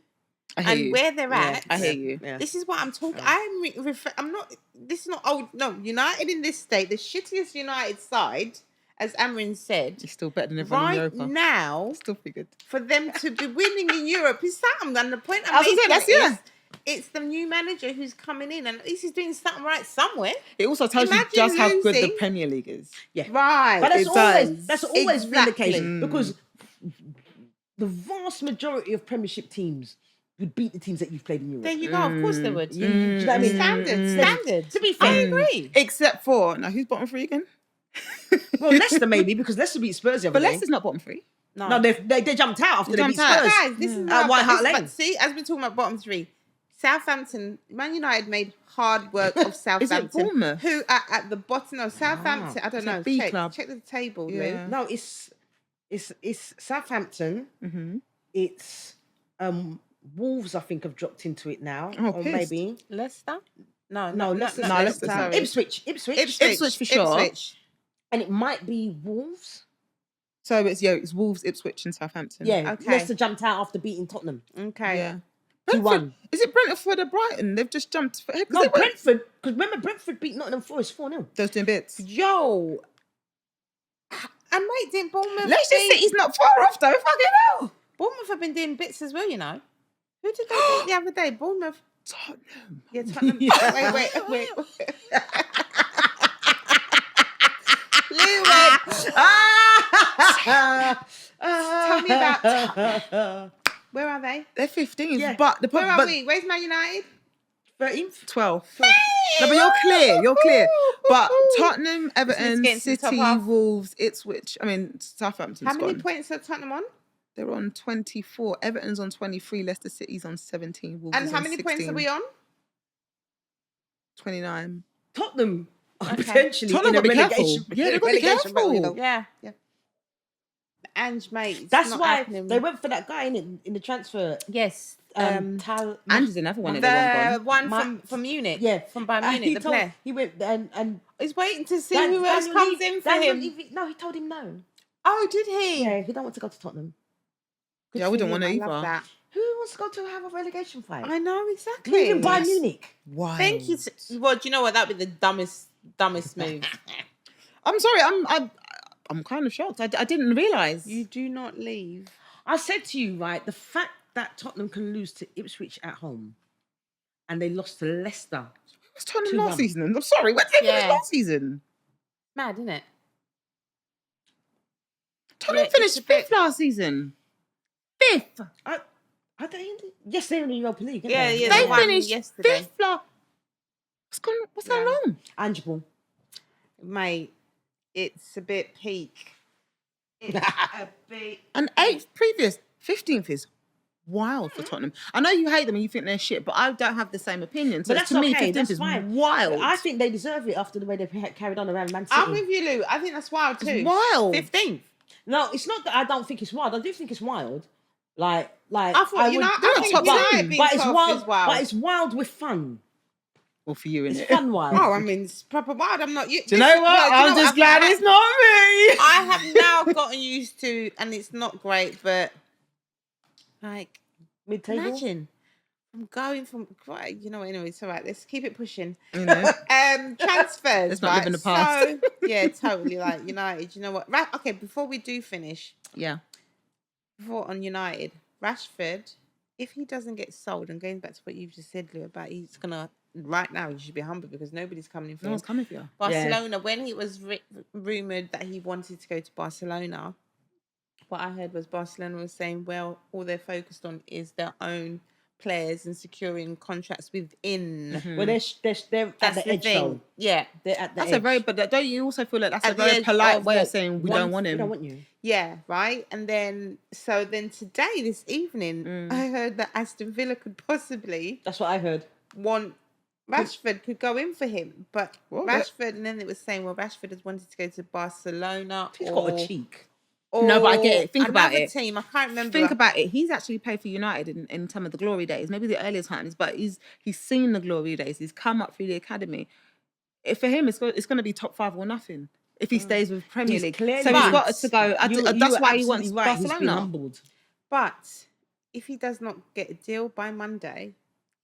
Speaker 2: I hear
Speaker 4: and
Speaker 2: you.
Speaker 4: where they're at,
Speaker 2: I hear you.
Speaker 3: Yeah.
Speaker 4: this is what I'm talking. I'm not. This is not old. No, United in this state, the shittiest United side, as Amrin said,
Speaker 2: It's still better than everyone in
Speaker 4: right
Speaker 2: Europa.
Speaker 4: now,
Speaker 2: Still figured.
Speaker 4: for them to be winning in Europe is something. And the point I'm
Speaker 2: I was gonna say,
Speaker 4: making
Speaker 2: that's-
Speaker 4: is,
Speaker 2: yeah.
Speaker 4: it's the new manager who's coming in, and at least he's doing something right somewhere.
Speaker 2: It also tells
Speaker 4: Imagine
Speaker 2: you just how good the
Speaker 4: losing.
Speaker 2: Premier League is.
Speaker 4: Right.
Speaker 3: But
Speaker 2: It does.
Speaker 3: that's always been the case
Speaker 4: Exactly.
Speaker 3: because the vast majority of Premiership teams would beat the teams that you've played in Europe.
Speaker 4: There you go. Of course they would.
Speaker 3: Do you know what I mean?
Speaker 4: Standard.
Speaker 3: To be
Speaker 4: I
Speaker 3: fair,
Speaker 4: agree.
Speaker 2: Except for, now who's bottom three again?
Speaker 3: well, Leicester maybe because Leicester beat Spurs the other
Speaker 2: But
Speaker 3: day.
Speaker 2: Leicester's not bottom three.
Speaker 3: No, they jumped out after they beat
Speaker 2: jumped out.
Speaker 3: Spurs.
Speaker 4: Guys, this is
Speaker 3: At White Hart Lane.
Speaker 4: But see, as we're talking about bottom three, Southampton, Man United made hard work of Southampton,
Speaker 2: Bournemouth?
Speaker 4: who are at the bottom of Southampton. I don't
Speaker 2: It's a
Speaker 4: know.
Speaker 2: B
Speaker 4: check,
Speaker 2: club.
Speaker 4: check the table,
Speaker 2: Yeah.
Speaker 4: Lou.
Speaker 3: No, it's Southampton.
Speaker 2: Mm-hmm.
Speaker 3: It's Wolves. I think have dropped into it now,
Speaker 2: Oh,
Speaker 3: or
Speaker 2: pissed.
Speaker 3: maybe
Speaker 4: Leicester? No,
Speaker 3: Leicester.
Speaker 2: Leicester, sorry.
Speaker 3: Ipswich.
Speaker 2: Ipswich for sure.
Speaker 4: Ipswich.
Speaker 3: And it might be Wolves.
Speaker 2: So it's Wolves, Ipswich, and Southampton.
Speaker 3: Yeah,
Speaker 4: Okay.
Speaker 3: Leicester jumped out after beating Tottenham.
Speaker 4: Okay.
Speaker 2: Yeah.
Speaker 3: 2-1.
Speaker 2: Is it Brentford or Brighton? They've just jumped.
Speaker 3: No, Brentford. Because remember, Brentford beat Nottingham Forest 4-0.
Speaker 2: Those doing bits.
Speaker 4: Yo. And wait, didn't Bournemouth
Speaker 2: Let's just say he's not far off though. Fucking hell.
Speaker 4: Bournemouth have been doing bits as well, you know. Who did they beat the other day? Bournemouth.
Speaker 2: Tottenham.
Speaker 4: Yeah, Tottenham.
Speaker 2: Yeah.
Speaker 4: Wait. Lou, wait. Tell me about. Where are they?
Speaker 2: They're 15th.
Speaker 3: Yeah.
Speaker 2: But the
Speaker 4: Where
Speaker 2: point,
Speaker 4: are
Speaker 2: but
Speaker 4: we? Where's Man United?
Speaker 3: 13th.
Speaker 2: 12. No, but you're clear. You're clear. But Tottenham,
Speaker 4: Let's
Speaker 2: Everton,
Speaker 4: get into the top
Speaker 2: City,
Speaker 4: half.
Speaker 2: Wolves, Ipswich. I mean, Southampton's
Speaker 4: How many
Speaker 2: gone.
Speaker 4: points are Tottenham on?
Speaker 2: They're on 24. Everton's on 23. Leicester City's on 17. Wolves
Speaker 4: And
Speaker 2: is
Speaker 4: how
Speaker 2: on
Speaker 4: many
Speaker 2: 16.
Speaker 4: points are we on?
Speaker 2: 29.
Speaker 3: Tottenham are
Speaker 4: Okay.
Speaker 3: potentially
Speaker 2: Tottenham
Speaker 3: in a
Speaker 2: gotta be careful.
Speaker 3: relegation.
Speaker 2: Yeah, they've got to be
Speaker 3: relegation battle, you
Speaker 2: careful.
Speaker 3: know.
Speaker 4: Yeah. Ange, mate. It's
Speaker 3: That's
Speaker 4: not
Speaker 3: why
Speaker 4: happening.
Speaker 3: they went for that guy in the transfer.
Speaker 4: Yes.
Speaker 3: Tal.
Speaker 2: Andrew's another one.
Speaker 4: The
Speaker 2: Everyone gone.
Speaker 4: one from Munich.
Speaker 3: Yeah,
Speaker 4: From Bayern
Speaker 3: he
Speaker 4: Munich, the player.
Speaker 3: He went and
Speaker 4: He's waiting to see
Speaker 3: Dan-
Speaker 4: who else
Speaker 3: Daniel
Speaker 4: comes
Speaker 3: Levy-
Speaker 4: in for
Speaker 3: Daniel
Speaker 4: him.
Speaker 3: Levy- no, he told him no.
Speaker 4: Oh, did he?
Speaker 3: Yeah, he don't want to go to Tottenham.
Speaker 2: Yeah, I wouldn't want to
Speaker 4: I
Speaker 2: either.
Speaker 4: love that.
Speaker 3: Who wants to go to have a relegation fight?
Speaker 4: I know exactly.
Speaker 3: Even Bayern Munich.
Speaker 2: Wow.
Speaker 4: Thank you. Well, do you know what? That'd be the dumbest move.
Speaker 2: I'm sorry. I'm kind of shocked. I didn't realise.
Speaker 4: You do not leave.
Speaker 3: I said to you, right, the fact that Tottenham can lose to Ipswich at home and they lost to Leicester.
Speaker 2: It was Tottenham
Speaker 3: 2-1.
Speaker 2: last season. I'm sorry. When did they finish last season?
Speaker 4: Mad, isn't it?
Speaker 2: Tottenham finished fifth last season. Fifth.
Speaker 3: Are they in the... Yes, they're in the Europa League. Aren't
Speaker 4: Yeah,
Speaker 3: they?
Speaker 4: yeah.
Speaker 2: They
Speaker 4: won
Speaker 2: finished
Speaker 4: yesterday.
Speaker 2: fifth last. What's going on?
Speaker 3: Angeball.
Speaker 4: Mate, it's a bit peak. It's a bit.
Speaker 2: And 8th previous, 15th is wild for Tottenham. I know you hate them and you think they're shit, but I don't have the same opinion. So
Speaker 3: But that's
Speaker 2: to me,
Speaker 3: okay,
Speaker 2: 15th
Speaker 3: that's
Speaker 2: is
Speaker 3: fine.
Speaker 2: wild.
Speaker 3: I think they deserve it after the way they've carried on around Man City.
Speaker 4: I'm with you, Lou. I think that's wild too.
Speaker 2: It's wild.
Speaker 4: 15th.
Speaker 3: No, it's not that I don't think it's wild. I do think it's wild. Like
Speaker 4: I thought,
Speaker 3: I
Speaker 4: you know,
Speaker 3: would-
Speaker 4: I think
Speaker 2: top
Speaker 4: United
Speaker 2: team.
Speaker 4: being
Speaker 3: but it's
Speaker 4: 12th
Speaker 3: wild.
Speaker 4: is wild.
Speaker 3: But it's wild with fun.
Speaker 2: Well, for you,
Speaker 3: It's
Speaker 2: innit?
Speaker 3: fun wild.
Speaker 4: Oh, I mean, it's proper wild. I'm not.
Speaker 2: Do you know what? I'm just glad it's not me.
Speaker 4: I have now gotten used to, and it's not great, but like,
Speaker 3: Mid-table.
Speaker 4: imagine I'm going from. You know what? Anyway, it's all right. Let's keep it pushing.
Speaker 2: You know?
Speaker 4: Transfers.
Speaker 2: Let's not live
Speaker 4: right?
Speaker 2: in the past.
Speaker 4: So, yeah, totally. Like United. You know what? Right. Okay. Before we do finish,
Speaker 2: Yeah.
Speaker 4: before on United, Rashford, if he doesn't get sold, and going back to what you've just said, Lou, about he's gonna right now, you should be humble because nobody's coming in for
Speaker 2: No
Speaker 4: him.
Speaker 2: one's coming for you.
Speaker 4: Barcelona, when he was rumoured that he wanted to go to Barcelona, what I heard was Barcelona was saying, well, all they're focused on is their own players and securing contracts within.
Speaker 3: Well, they're at
Speaker 4: That's
Speaker 3: the
Speaker 4: the
Speaker 3: edge,
Speaker 4: thing.
Speaker 3: though.
Speaker 4: Yeah.
Speaker 3: They're at the
Speaker 2: That's
Speaker 3: edge.
Speaker 2: a very, but don't you also feel like that's
Speaker 4: At
Speaker 2: a
Speaker 4: the
Speaker 2: very
Speaker 4: edge
Speaker 2: polite
Speaker 4: of
Speaker 2: way of
Speaker 4: what
Speaker 2: saying we don't want
Speaker 3: We
Speaker 2: him?
Speaker 3: don't want you.
Speaker 4: Yeah, right. And then, so then today, this evening, I heard that Aston Villa could possibly
Speaker 3: That's what I heard.
Speaker 4: want Rashford could go in for him, but
Speaker 2: What?
Speaker 4: Rashford, and then it was saying, well, Rashford has wanted to go to Barcelona.
Speaker 3: He's got a cheek.
Speaker 2: No, but I get it. Think about
Speaker 4: another
Speaker 2: it.
Speaker 4: team. I can't remember.
Speaker 2: Think about it. He's actually played for United in some of the glory days, maybe the earlier times, but he's seen the glory days. He's come up through the academy. For him, it's going to be top 5 or nothing if he stays with Premier
Speaker 3: He's
Speaker 2: League.
Speaker 3: clearly-
Speaker 2: So he's
Speaker 4: But
Speaker 2: got to go. That's why he wants
Speaker 3: Right, he's been
Speaker 2: Barcelona.
Speaker 3: humbled.
Speaker 4: But if he does not get a deal by Monday,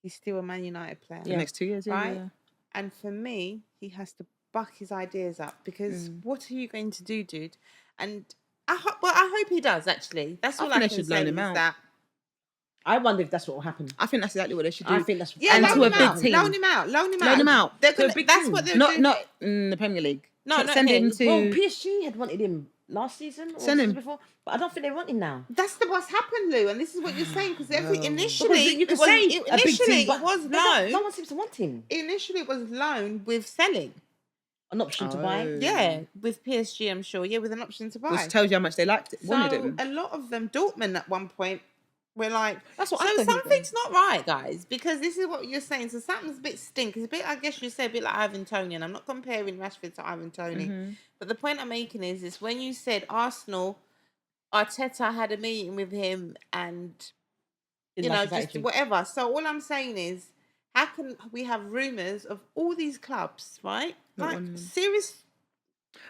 Speaker 4: he's still a Man United player.
Speaker 2: The next 2 years,
Speaker 4: Right?
Speaker 2: yeah.
Speaker 4: And for me, he has to buck his ideas up because what are you going to do, dude? And I hope he does. Actually, that's all
Speaker 2: think
Speaker 4: I
Speaker 2: they
Speaker 4: can
Speaker 2: should
Speaker 4: say.
Speaker 2: loan him
Speaker 4: is
Speaker 2: out.
Speaker 4: that
Speaker 3: I wonder if that's what will happen.
Speaker 2: I think that's exactly what they should do.
Speaker 3: I think that's
Speaker 4: yeah,
Speaker 2: And
Speaker 4: loan
Speaker 2: to a
Speaker 4: him
Speaker 2: big
Speaker 4: out.
Speaker 2: team.
Speaker 4: Loan him out. Loan him out.
Speaker 2: Loan him out.
Speaker 4: They're
Speaker 3: To a
Speaker 4: gonna,
Speaker 3: big
Speaker 4: that's
Speaker 3: team.
Speaker 4: what they're
Speaker 2: not
Speaker 4: doing.
Speaker 2: not in the Premier League.
Speaker 4: No, not
Speaker 2: send him
Speaker 4: him.
Speaker 2: to
Speaker 3: Well, PSG had wanted him last season or
Speaker 2: Send him.
Speaker 3: season before, but I don't think they want him now.
Speaker 4: That's what's happened, Lou, and this is what you're saying because initially
Speaker 3: Because you can
Speaker 4: it was,
Speaker 3: say
Speaker 4: it,
Speaker 3: a big
Speaker 4: initially
Speaker 3: team, but
Speaker 4: it was
Speaker 3: they don't-
Speaker 4: loan.
Speaker 3: no one seems to want him.
Speaker 4: Initially, it was loan with selling.
Speaker 3: An option to buy.
Speaker 2: Oh.
Speaker 4: Yeah, with PSG, I'm sure. Yeah, with an option to buy.
Speaker 2: Which tells you how much they wanted
Speaker 4: So
Speaker 2: him.
Speaker 4: a lot of them, Dortmund at one point, were like,
Speaker 2: That's what
Speaker 4: so
Speaker 2: I thought he was
Speaker 4: something's not right, guys, because this is what you're saying. So something's a bit stink. It's a bit, I guess you say, a bit like Ivan Toney, and I'm not comparing Rashford to Ivan Toney, but the point I'm making is when you said Arsenal, Arteta had a meeting with him, and
Speaker 3: Didn't
Speaker 4: you know,
Speaker 3: like his
Speaker 4: just
Speaker 3: attitude.
Speaker 4: whatever. So all I'm saying is, how can we have rumours of all these clubs, right?
Speaker 2: Not
Speaker 4: Like
Speaker 2: one-
Speaker 4: serious.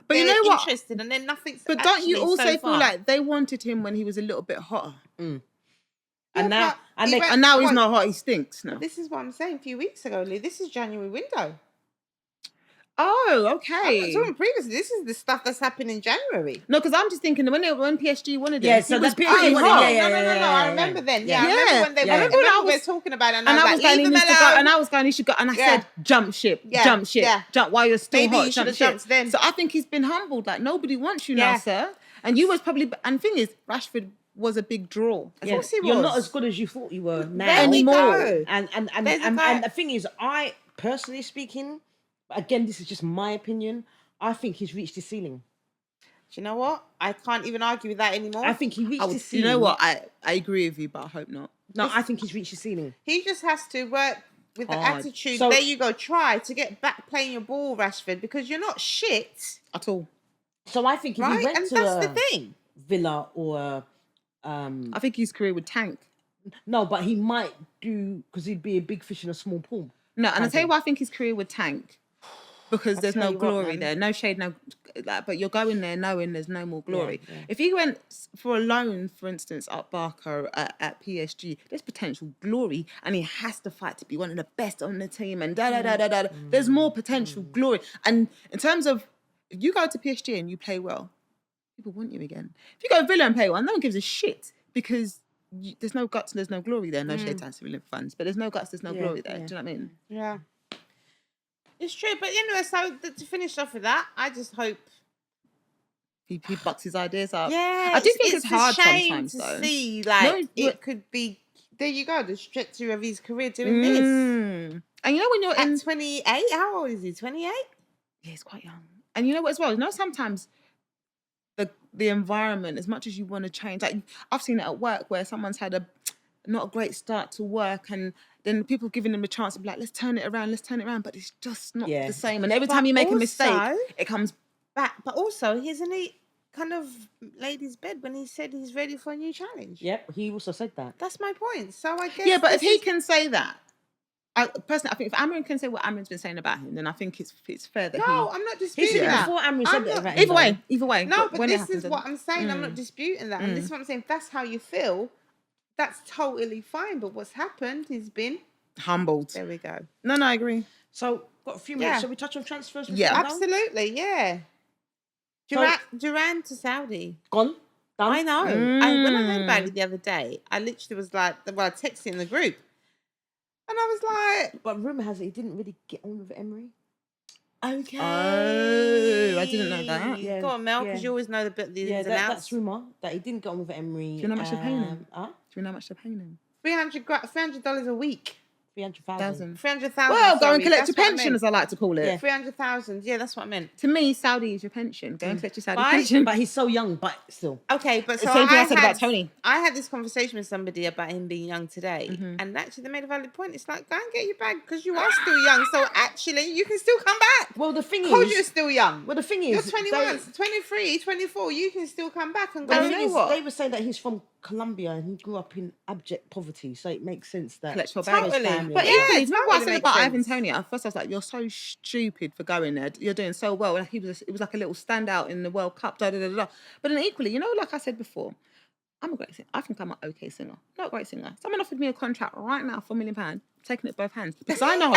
Speaker 2: But you
Speaker 4: they're
Speaker 2: know what?
Speaker 4: interested, and then nothing's.
Speaker 2: But don't you
Speaker 4: actually
Speaker 2: also
Speaker 4: so
Speaker 2: feel
Speaker 4: far.
Speaker 2: like they wanted him when he was a little bit hotter?
Speaker 3: And now,
Speaker 4: but
Speaker 3: and they,
Speaker 4: even-
Speaker 2: And now he's
Speaker 4: What?
Speaker 2: not hot, he stinks now.
Speaker 4: This is what I'm saying. A few weeks ago, Lee, this is January window.
Speaker 2: Oh,
Speaker 4: I'm not
Speaker 2: okay.
Speaker 4: talking previously. This is the stuff that's happened in January.
Speaker 2: No, because I'm just thinking when PSG wanted him,
Speaker 3: Yeah,
Speaker 2: he
Speaker 3: so
Speaker 2: was
Speaker 3: that PSG
Speaker 2: pretty
Speaker 3: wanted-
Speaker 2: hot.
Speaker 3: yeah, yeah,
Speaker 4: no.
Speaker 3: yeah,
Speaker 4: I remember then. Yeah, I
Speaker 2: Yeah.
Speaker 4: remember when they.
Speaker 3: Yeah.
Speaker 4: I
Speaker 3: I
Speaker 4: remember
Speaker 2: remember
Speaker 4: when
Speaker 2: I
Speaker 4: we were
Speaker 2: was-
Speaker 4: talking about it, and
Speaker 2: And
Speaker 4: I
Speaker 2: I
Speaker 4: was
Speaker 2: was
Speaker 4: like,
Speaker 2: going, he
Speaker 4: leave
Speaker 2: needs
Speaker 4: him
Speaker 2: to go,
Speaker 4: alone.
Speaker 2: and I was going, he should go. And I
Speaker 4: Yeah.
Speaker 2: said, jump ship,
Speaker 4: Yeah,
Speaker 2: jump ship,
Speaker 4: yeah.
Speaker 2: jump while you're still
Speaker 4: Maybe
Speaker 2: hot,
Speaker 4: he
Speaker 2: jump
Speaker 4: should've
Speaker 2: ship.
Speaker 4: jumped then.
Speaker 2: So I think he's been humbled. Like nobody wants you
Speaker 4: Yeah.
Speaker 2: now, sir. And you was probably. And thing is, Rashford was a big draw.
Speaker 4: Of course he
Speaker 3: you're
Speaker 4: was.
Speaker 3: not as good as you thought you were now.
Speaker 4: There we
Speaker 2: Anymore.
Speaker 4: go.
Speaker 3: And
Speaker 4: There's a guy-
Speaker 3: and the thing is, I personally speaking, again, this is just my opinion. I think he's reached his ceiling.
Speaker 4: Do you know what? I can't even argue with that anymore.
Speaker 3: I think he reached
Speaker 2: I would,
Speaker 3: his
Speaker 2: you
Speaker 3: ceiling.
Speaker 2: know what? I agree with you, but I hope not.
Speaker 3: No, I think he's reached his ceiling.
Speaker 4: He just has to work with the
Speaker 2: Hard.
Speaker 4: attitude.
Speaker 3: So-
Speaker 4: there you go. Try to get back playing your ball, Rashford, because you're not shit,
Speaker 2: At all.
Speaker 3: So I think if
Speaker 4: right?
Speaker 3: he went
Speaker 4: And
Speaker 3: to
Speaker 4: that's
Speaker 3: a
Speaker 4: the thing.
Speaker 3: Villa or
Speaker 2: I think his career would tank.
Speaker 3: no, but he might do because he'd be a big fish in a small pool.
Speaker 2: No, and I'll tell you why I think his career would tank. because there's no
Speaker 3: tell you what,
Speaker 2: glory
Speaker 3: man.
Speaker 2: there. No shade, no. Like, but you're going there knowing there's no more glory.
Speaker 3: Yeah.
Speaker 2: If you went for a loan, for instance, at Barker at PSG, there's potential glory, and he has to fight to be one of the best on the team. And da da da da da. There's more potential glory. And in terms of if you go to PSG and you play well, people want you again. If you go to Villa and play well, no one gives a shit because there's no guts, there's no glory there. No shade to civilian funds, but there's no guts, there's no glory there. Do you know what I mean?
Speaker 4: Yeah. It's true, but anyway, so to finish off with that, I just hope
Speaker 2: He bucks his ideas up.
Speaker 4: Yeah,
Speaker 2: I do think it's hard
Speaker 4: a shame
Speaker 2: sometimes
Speaker 4: to
Speaker 2: though.
Speaker 4: see like it could be. There you go, the trajectory of his career doing this.
Speaker 2: And you know when you're in
Speaker 4: At 28, how old is he? 28?
Speaker 2: yeah, he's quite young. And you know what as well? You know sometimes the environment, as much as you want to change, like I've seen it at work where someone's had a not a great start to work, and then people giving them a chance to be like, let's turn it around, but it's just not the same. And every time you make a mistake, it comes
Speaker 4: back. But also, isn't he kind of laid his bed when he said he's ready for a new challenge?
Speaker 3: Yep, he also said that.
Speaker 4: That's my point. So I guess
Speaker 2: yeah, but if he can say that, I think if Amrin can say what Amrin's been saying about him, then I think it's fair that
Speaker 4: No, I'm not disputing that.
Speaker 3: Before Amrin said that about him.
Speaker 2: Either way.
Speaker 4: No, but
Speaker 2: when it
Speaker 4: this
Speaker 2: happens,
Speaker 4: is what I'm saying. I'm not disputing that. And this is what I'm saying. If that's how you feel, that's totally fine. But what's happened, he's been
Speaker 2: humbled.
Speaker 4: There we go.
Speaker 2: No, I agree.
Speaker 3: So, got a few minutes. Shall we touch on transfers?
Speaker 2: Yeah,
Speaker 4: absolutely. Yeah. Duran to Saudi.
Speaker 3: Gone? Done?
Speaker 4: I know. When I heard about it the other day, I literally was like, I texted in the group. And I was like...
Speaker 3: But rumour has it he didn't really get on with Emery.
Speaker 4: Okay.
Speaker 2: Oh, I didn't know that.
Speaker 4: Yeah. Go on, Mel, because you always know the bit.
Speaker 3: That's rumour that he didn't get on with Emery.
Speaker 2: Do you know how much they're paying him?
Speaker 3: Huh?
Speaker 2: Do you know how much they're paying him?
Speaker 4: $300 a week.
Speaker 3: 300,000.
Speaker 4: 300,000.
Speaker 2: Well, go and collect your pension, as I like to call it.
Speaker 3: Yeah.
Speaker 4: 300,000. Yeah, that's what I meant.
Speaker 2: To me, Saudi is your pension. Go and collect your Saudi pension.
Speaker 3: But he's so young, but still.
Speaker 4: Okay, but so
Speaker 2: same thing I said about Tony.
Speaker 4: I had this conversation with somebody about him being young today, and actually they made a valid point. It's like, go and get your bag because you are still young. So actually, you can still come back.
Speaker 3: Well, the thing is,
Speaker 4: because you're still young.
Speaker 3: Well, the thing is,
Speaker 4: you're 21, 23, 24. You can still come back and go.
Speaker 3: But
Speaker 4: You know what?
Speaker 3: They were saying that he's from Colombia and he grew up in abject poverty, so it makes sense that
Speaker 4: Totally.
Speaker 2: But
Speaker 4: Yeah,
Speaker 2: equally, remember what I said
Speaker 4: makes
Speaker 2: about
Speaker 4: sense.
Speaker 2: Ivan Toney? At first, I was like, "You're so stupid for going there. You're doing so well." Like it was like a little standout in the World Cup. Da, da, da, da. But then equally, you know, like I said before, I'm a great singer. I think I'm an okay singer, not a great singer. Someone offered me a contract right now for £1 million. I'm taking it both hands because I know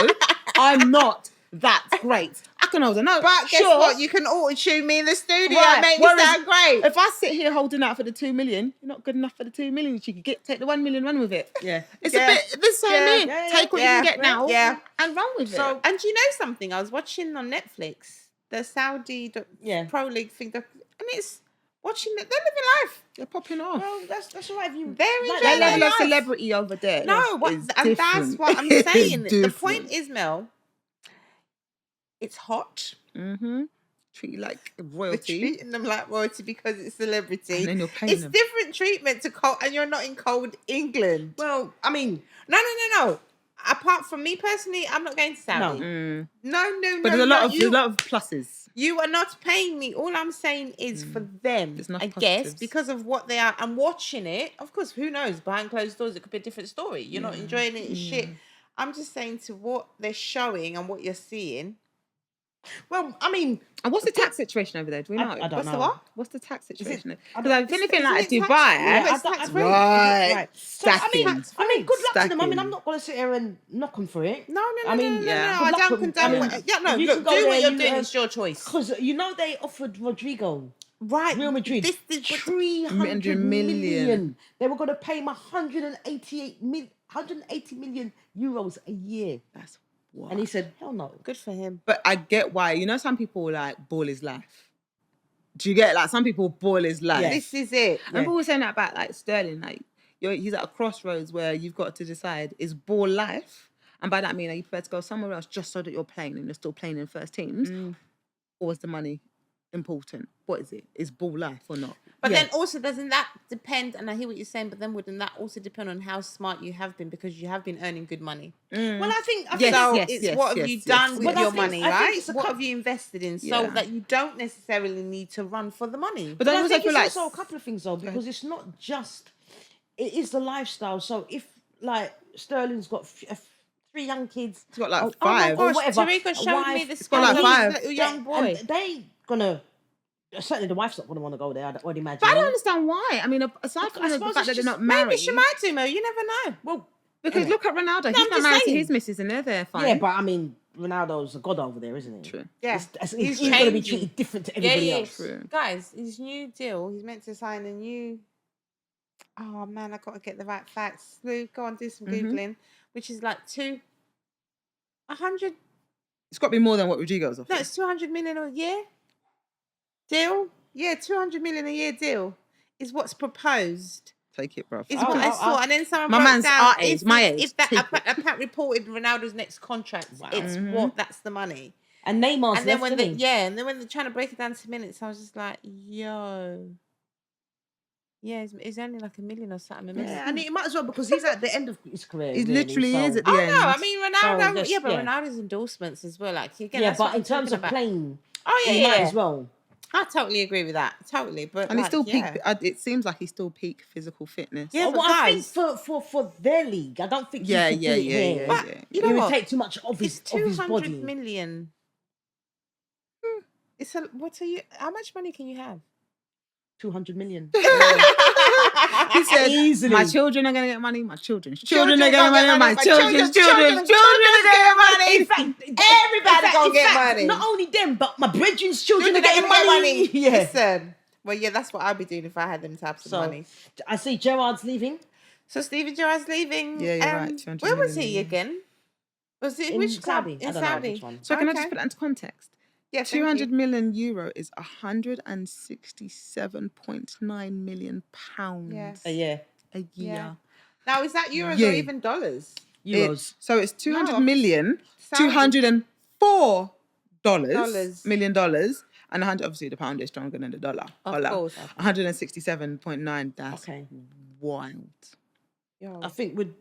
Speaker 2: I'm not that great. I can hold a note.
Speaker 4: But guess what? You can auto-tune me in the studio.
Speaker 2: Right.
Speaker 4: Make me sound great.
Speaker 2: If I sit here holding out for the 2 million, you're not good enough for the 2 million. You could take the 1 million, run with it.
Speaker 3: Yeah.
Speaker 2: It's a bit the same. Take what you can get now and run with it.
Speaker 4: And do you know something? I was watching on Netflix the Saudi Pro League thing, and it's watching it. They're living life.
Speaker 2: They're popping off.
Speaker 3: Well, that's all right.
Speaker 4: They're
Speaker 2: That
Speaker 4: enjoying
Speaker 2: level
Speaker 4: their
Speaker 2: of
Speaker 4: life.
Speaker 2: celebrity over there.
Speaker 4: No,
Speaker 2: is
Speaker 4: and that's
Speaker 2: different.
Speaker 4: what I'm
Speaker 2: It is
Speaker 4: saying. The
Speaker 2: different.
Speaker 4: point is, Mel, it's hot.
Speaker 2: Treat you like
Speaker 4: We're
Speaker 2: royalty.
Speaker 4: treating them like royalty because it's celebrity.
Speaker 2: And then you're paying
Speaker 4: it's
Speaker 2: them.
Speaker 4: different treatment to cold, and you're not in cold England.
Speaker 3: Well, I mean,
Speaker 4: no. Apart from me personally, I'm not going to Saudi. No.
Speaker 2: But there's a lot of pluses.
Speaker 4: You are not paying me. All I'm saying is for them,
Speaker 2: enough
Speaker 4: I guess,
Speaker 2: positives.
Speaker 4: because of what they are. I'm watching it. Of course, who knows? Behind closed doors, it could be a different story. You're not enjoying it and shit. I'm just saying to what they're showing and what you're seeing.
Speaker 3: well, I mean,
Speaker 2: And what's the tax situation over there? Do we know?
Speaker 3: I don't
Speaker 4: What's
Speaker 3: know.
Speaker 4: the what?
Speaker 2: What's the tax situation?
Speaker 3: I
Speaker 2: Because
Speaker 3: don't-
Speaker 2: if anything like
Speaker 4: isn't it
Speaker 2: Dubai,
Speaker 4: tax-
Speaker 3: I don't-
Speaker 2: right.
Speaker 3: So, I mean,
Speaker 2: Stacking.
Speaker 3: good luck to them. I mean,
Speaker 2: Stacking.
Speaker 3: I'm not going to sit here and knock them for it.
Speaker 4: No.
Speaker 3: I mean,
Speaker 4: no.
Speaker 3: yeah.
Speaker 4: I
Speaker 3: Good luck
Speaker 4: don't
Speaker 3: with-
Speaker 4: condone.
Speaker 3: I mean,
Speaker 4: Look,
Speaker 3: you
Speaker 4: do
Speaker 3: can
Speaker 4: what
Speaker 3: go
Speaker 4: you're
Speaker 3: there,
Speaker 4: doing. It's your choice.
Speaker 3: Because you know they offered Rodrigo,
Speaker 4: Right.
Speaker 3: Real Madrid,
Speaker 4: This
Speaker 3: 300
Speaker 2: million.
Speaker 3: million. They were going to pay him 180 million euros a year.
Speaker 2: That's what.
Speaker 3: And he said, hell no.
Speaker 4: good for him.
Speaker 2: But I get why. You know, some people like ball his life. Do you get it? Like some people ball his life.
Speaker 3: Yeah.
Speaker 4: This is it.
Speaker 2: Remember we were saying that about like Sterling. Like he's at a crossroads where you've got to decide: is ball life, and by that I mean are you prepared to go somewhere else just so that you're playing and you're still playing in first teams, or is the money important? What is it? Is ball life or not?
Speaker 4: But then also, doesn't that depend? And I hear what you're saying, but then wouldn't that also depend on how smart you have been because you have been earning good money?
Speaker 3: Well, I think
Speaker 2: Yes,
Speaker 4: So
Speaker 2: yes,
Speaker 4: it's
Speaker 2: yes,
Speaker 4: what have
Speaker 2: yes,
Speaker 4: you
Speaker 2: yes.
Speaker 4: done with
Speaker 3: Well, I
Speaker 4: your
Speaker 3: think-
Speaker 4: money,
Speaker 3: I think
Speaker 4: right?
Speaker 3: it's a
Speaker 4: What
Speaker 3: cou-
Speaker 4: have you invested in so
Speaker 2: Yeah.
Speaker 4: that you don't necessarily need to run for the money?
Speaker 2: But
Speaker 3: But
Speaker 2: then
Speaker 3: I
Speaker 2: also
Speaker 3: think
Speaker 2: feel
Speaker 3: it's
Speaker 2: like
Speaker 3: also a couple of things though, because it's not just, it is the lifestyle. So if like Sterling's got 3 young kids.
Speaker 1: It's got like
Speaker 3: Oh,
Speaker 1: 5.
Speaker 4: Oh my
Speaker 3: or
Speaker 4: gosh,
Speaker 3: whatever.
Speaker 4: Tarika
Speaker 3: A
Speaker 4: showed me
Speaker 3: wife,
Speaker 4: the
Speaker 1: got like
Speaker 4: screen of
Speaker 1: 5.
Speaker 4: his little young boy.
Speaker 3: And they gonna certainly the wife's not gonna want to go there. I would imagine.
Speaker 2: But I don't understand why. I mean, aside from the
Speaker 3: suppose
Speaker 2: fact that
Speaker 3: it's
Speaker 2: they're
Speaker 3: just-
Speaker 2: not married.
Speaker 4: Maybe she might do, Mo. You never know.
Speaker 3: Well,
Speaker 2: Because
Speaker 3: innit?
Speaker 2: look at Ronaldo.
Speaker 4: I'm
Speaker 2: He's not
Speaker 4: just
Speaker 2: married to
Speaker 4: saying.
Speaker 2: his missus and they're there fine.
Speaker 3: yeah, but I mean, Ronaldo's a god over there, isn't he?
Speaker 2: True.
Speaker 4: Yeah.
Speaker 3: He's
Speaker 4: He's
Speaker 3: going to be
Speaker 4: changing.
Speaker 3: treated different to
Speaker 4: Yeah,
Speaker 3: everybody
Speaker 4: yeah.
Speaker 3: else.
Speaker 2: True.
Speaker 4: Guys, his new deal, he's meant to sign a new. Oh man, I got to get the right facts. Lou, go on, do some Googling, which is like 100.
Speaker 1: It's got to be more than what Rodrigo's offering.
Speaker 4: No, it's 200 million a year deal. Yeah, 200 million a year deal is what's proposed.
Speaker 1: Take it, bruv.
Speaker 4: Is what I saw, and then someone
Speaker 2: My
Speaker 4: broke
Speaker 2: man's
Speaker 4: down
Speaker 2: our age,
Speaker 4: if
Speaker 2: my
Speaker 4: it-
Speaker 2: age.
Speaker 4: If that
Speaker 2: Take
Speaker 4: apparently reported Ronaldo's next contract, it's what that's the money.
Speaker 3: And Neymar's
Speaker 4: And then
Speaker 3: left,
Speaker 4: when
Speaker 3: isn't he?
Speaker 4: and then when they're trying to break it down to minutes, I was just like, yo, yeah, it's only like $1 million or something.
Speaker 3: Yeah, and he might as well because he's at the end of his career.
Speaker 1: He
Speaker 3: really,
Speaker 1: literally
Speaker 3: so-
Speaker 1: is at the
Speaker 4: Oh
Speaker 1: end.
Speaker 4: no, I mean Ronaldo.
Speaker 3: just-
Speaker 4: yeah, but
Speaker 3: yeah.
Speaker 4: Ronaldo's endorsements as well. Like again,
Speaker 3: Yeah,
Speaker 4: that's what
Speaker 3: but in
Speaker 4: I'm
Speaker 3: terms
Speaker 4: talking
Speaker 3: of
Speaker 4: about.
Speaker 3: playing,
Speaker 4: Oh yeah,
Speaker 3: he
Speaker 4: yeah,
Speaker 3: might
Speaker 4: yeah.
Speaker 3: as well.
Speaker 4: I totally agree with that. Totally, but
Speaker 1: And he's
Speaker 4: like,
Speaker 1: still peak.
Speaker 4: yeah.
Speaker 1: It seems like he's still peak physical fitness.
Speaker 4: Yeah,
Speaker 3: Oh,
Speaker 4: but
Speaker 3: well, I think
Speaker 4: guys-
Speaker 3: for their league, I don't think
Speaker 1: Yeah,
Speaker 3: he could
Speaker 1: yeah,
Speaker 3: do it
Speaker 1: yeah,
Speaker 3: here.
Speaker 1: yeah,
Speaker 4: But
Speaker 1: yeah.
Speaker 4: you
Speaker 3: It
Speaker 4: know
Speaker 3: would
Speaker 4: what?
Speaker 3: take too much of
Speaker 4: It's
Speaker 3: his
Speaker 4: 200
Speaker 3: body.
Speaker 4: million. It's a what are you? How much money can you have?
Speaker 3: 200 million.
Speaker 1: He said,
Speaker 3: Easily.
Speaker 2: My children are going to get money. My children's
Speaker 1: Children
Speaker 2: children are
Speaker 1: gonna
Speaker 2: going to
Speaker 1: get
Speaker 2: get
Speaker 1: money.
Speaker 2: money. My children's children
Speaker 4: children's
Speaker 2: are getting money.
Speaker 3: In fact,
Speaker 4: Everybody gonna get money.
Speaker 3: Not only them, but my brethren's children
Speaker 4: You're
Speaker 3: are getting
Speaker 4: gonna get
Speaker 3: money. Yeah.
Speaker 4: Listen, well, yeah, that's what I'd be doing if I had them types of
Speaker 3: So
Speaker 4: money.
Speaker 3: I see Gerard's leaving.
Speaker 4: So Steven Gerrard's leaving.
Speaker 1: Yeah, you're right, 200
Speaker 4: Where was
Speaker 1: million.
Speaker 4: he again? Was it
Speaker 3: In
Speaker 4: which club?
Speaker 3: Saudi.
Speaker 4: In
Speaker 3: I don't know
Speaker 4: Saudi.
Speaker 3: which one.
Speaker 1: So can I
Speaker 4: Okay.
Speaker 1: just put that into context?
Speaker 4: Yeah, thank
Speaker 1: 200
Speaker 4: you.
Speaker 1: million euro is 167.9 million pounds
Speaker 4: Yeah.
Speaker 3: Yeah.
Speaker 1: a year.
Speaker 4: Yeah. Now is that euros
Speaker 1: Yeah.
Speaker 4: or even dollars?
Speaker 3: Euros.
Speaker 1: So it's 200
Speaker 4: No,
Speaker 1: million,
Speaker 4: Saudi.
Speaker 1: $204
Speaker 4: Dollars.
Speaker 1: million dollars, and 100. Obviously, the pound is stronger than the dollar.
Speaker 4: Of course.
Speaker 1: 167.9. That's
Speaker 3: Okay.
Speaker 1: wild.
Speaker 4: Yo,
Speaker 3: I think with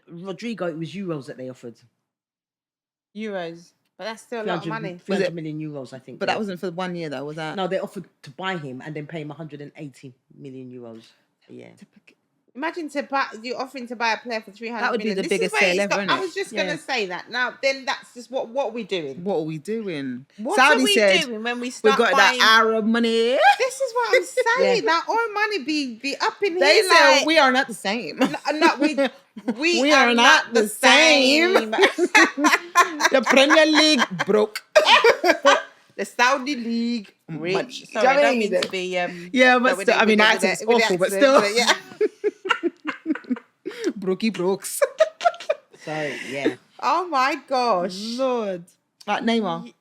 Speaker 3: Rodrigo, it was euros that they offered.
Speaker 4: euros. But that's still a lot of money.
Speaker 3: 300 million euros, I think.
Speaker 1: But
Speaker 3: they
Speaker 1: that wasn't for 1 year, though, was that?
Speaker 3: No, they offered to buy him and then pay him 180 million euros a year.
Speaker 4: Imagine you're offering to buy a player for 300
Speaker 1: That would be
Speaker 4: million.
Speaker 1: the
Speaker 4: This is
Speaker 1: biggest
Speaker 4: where
Speaker 1: sale
Speaker 4: it's
Speaker 1: ever,
Speaker 4: got-
Speaker 1: innit?
Speaker 4: I was just
Speaker 1: Yeah.
Speaker 4: gonna say that. Now, then that's just what are we doing?
Speaker 1: What are we doing?
Speaker 4: What
Speaker 1: Saudi
Speaker 4: are we
Speaker 1: said,
Speaker 4: doing when we
Speaker 1: we
Speaker 4: start
Speaker 1: got
Speaker 4: buying?
Speaker 1: that Arab money.
Speaker 4: This is what I'm saying. That oil money be up in
Speaker 1: They
Speaker 4: here.
Speaker 1: said
Speaker 4: like,
Speaker 1: we are not the same.
Speaker 4: no, we
Speaker 1: We are not the same. The Premier League broke.
Speaker 4: The Saudi League
Speaker 1: Money.
Speaker 4: rich.
Speaker 1: Do
Speaker 4: Sorry,
Speaker 1: you
Speaker 4: I
Speaker 1: know what I
Speaker 4: don't
Speaker 1: mean?
Speaker 4: mean to be.
Speaker 1: Yeah, but
Speaker 4: with
Speaker 1: still,
Speaker 4: the-
Speaker 1: I mean,
Speaker 4: with
Speaker 1: the
Speaker 4: the-
Speaker 1: accent's
Speaker 4: with the
Speaker 1: awful, but
Speaker 4: accent,
Speaker 1: still.
Speaker 4: yeah.
Speaker 1: Brookie brooks.
Speaker 3: So, yeah.
Speaker 4: Oh my gosh.
Speaker 1: Lord. Like Neymar.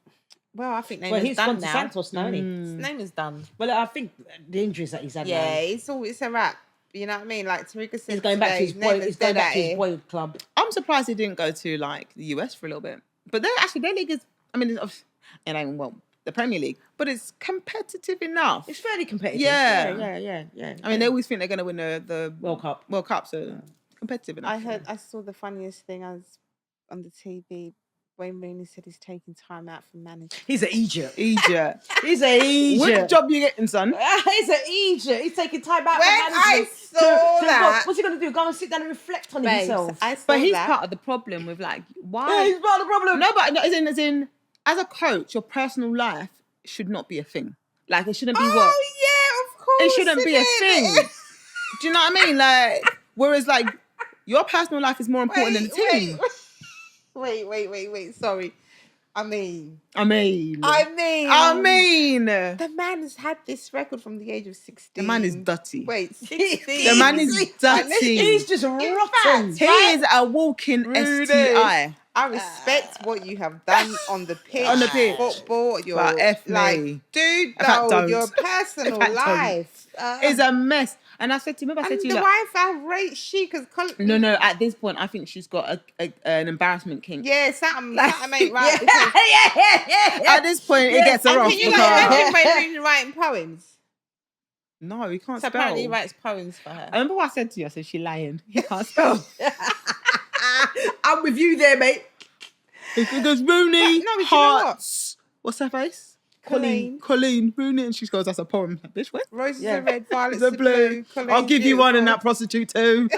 Speaker 4: Well, I think
Speaker 3: Well,
Speaker 4: Neymar's
Speaker 3: he's
Speaker 4: done
Speaker 3: gone to
Speaker 4: now.
Speaker 3: Santos now, isn't he?
Speaker 4: Neymar's done.
Speaker 3: Well, I think the injuries that he's had
Speaker 4: Yeah,
Speaker 3: now.
Speaker 4: it's a wrap. You know what I mean? Like Tarika said,
Speaker 3: He's going back to his
Speaker 4: today,
Speaker 3: boy. He's going back to his boyhood club.
Speaker 1: I'm surprised he didn't go to like the US for a little bit. But their league is, I mean, the Premier League, but it's competitive enough.
Speaker 3: It's fairly competitive.
Speaker 1: Yeah.
Speaker 3: Yeah.
Speaker 1: I mean, they always think they're going to win the
Speaker 3: World Cup.
Speaker 1: World Cup, so competitive enough.
Speaker 4: I saw the funniest thing. I was on the TV. Wayne Rooney said he's taking time out from management.
Speaker 3: He's an Egypt.
Speaker 1: Egypt.
Speaker 3: He's an Egypt.
Speaker 1: Which job you getting, son?
Speaker 3: He's an Egypt. He's taking time out
Speaker 4: When
Speaker 3: from management.
Speaker 4: I saw that-
Speaker 3: What's he going to do? Go and sit down and reflect on
Speaker 4: Babes,
Speaker 3: himself.
Speaker 4: I saw
Speaker 2: But he's
Speaker 4: that.
Speaker 2: part of the problem with like, why?
Speaker 3: Yeah, he's part of the problem.
Speaker 1: No, but as in, as a coach, your personal life should not be a thing. Like, it shouldn't be what?
Speaker 4: Oh yeah, of course.
Speaker 1: It shouldn't be a
Speaker 4: innit?
Speaker 1: thing. Do you know what I mean? Like, whereas like your personal life is more important than the team.
Speaker 4: Wait. Sorry. I mean,
Speaker 1: I mean,
Speaker 4: the man has had this record from the age of 16.
Speaker 1: the man is dirty.
Speaker 4: Wait, 16.
Speaker 1: The man is dirty.
Speaker 3: He's just rotten.
Speaker 1: He is a walking
Speaker 4: Rudy.
Speaker 1: STI.
Speaker 4: I respect what you have done on the pitch.
Speaker 1: On the pitch.
Speaker 4: Football, your
Speaker 1: But F me.
Speaker 4: like, dude,
Speaker 1: In fact,
Speaker 4: though,
Speaker 1: don't.
Speaker 4: your personal
Speaker 1: In fact, don't.
Speaker 4: life.
Speaker 1: It's a mess. And I said to him, I said
Speaker 4: And
Speaker 1: to
Speaker 4: the
Speaker 1: you, like,
Speaker 4: wife, I rate she because
Speaker 1: no. At this point, I think she's got an embarrassment kink.
Speaker 4: Yeah, something
Speaker 1: Like,
Speaker 4: ain't right.
Speaker 3: yeah.
Speaker 1: At this point, it gets her
Speaker 4: And
Speaker 1: off.
Speaker 4: can you
Speaker 1: because-
Speaker 4: imagine Wayne Rooney writing poems?
Speaker 1: No, he can't
Speaker 4: So
Speaker 1: spell.
Speaker 4: apparently he writes poems for her.
Speaker 1: I remember what I said to you. I said, she lying. He can't spell.
Speaker 3: I'm with you there, mate.
Speaker 1: Because Rooney,
Speaker 4: No, but you know
Speaker 1: Hearts. What's her face?
Speaker 4: Colleen.
Speaker 1: Colleen Rooney. And she goes, that's a poem. Bitch, what?
Speaker 4: Roses
Speaker 3: Yeah.
Speaker 4: are red, violets
Speaker 1: The
Speaker 4: are blue.
Speaker 1: I'll give you one and that prostitute too.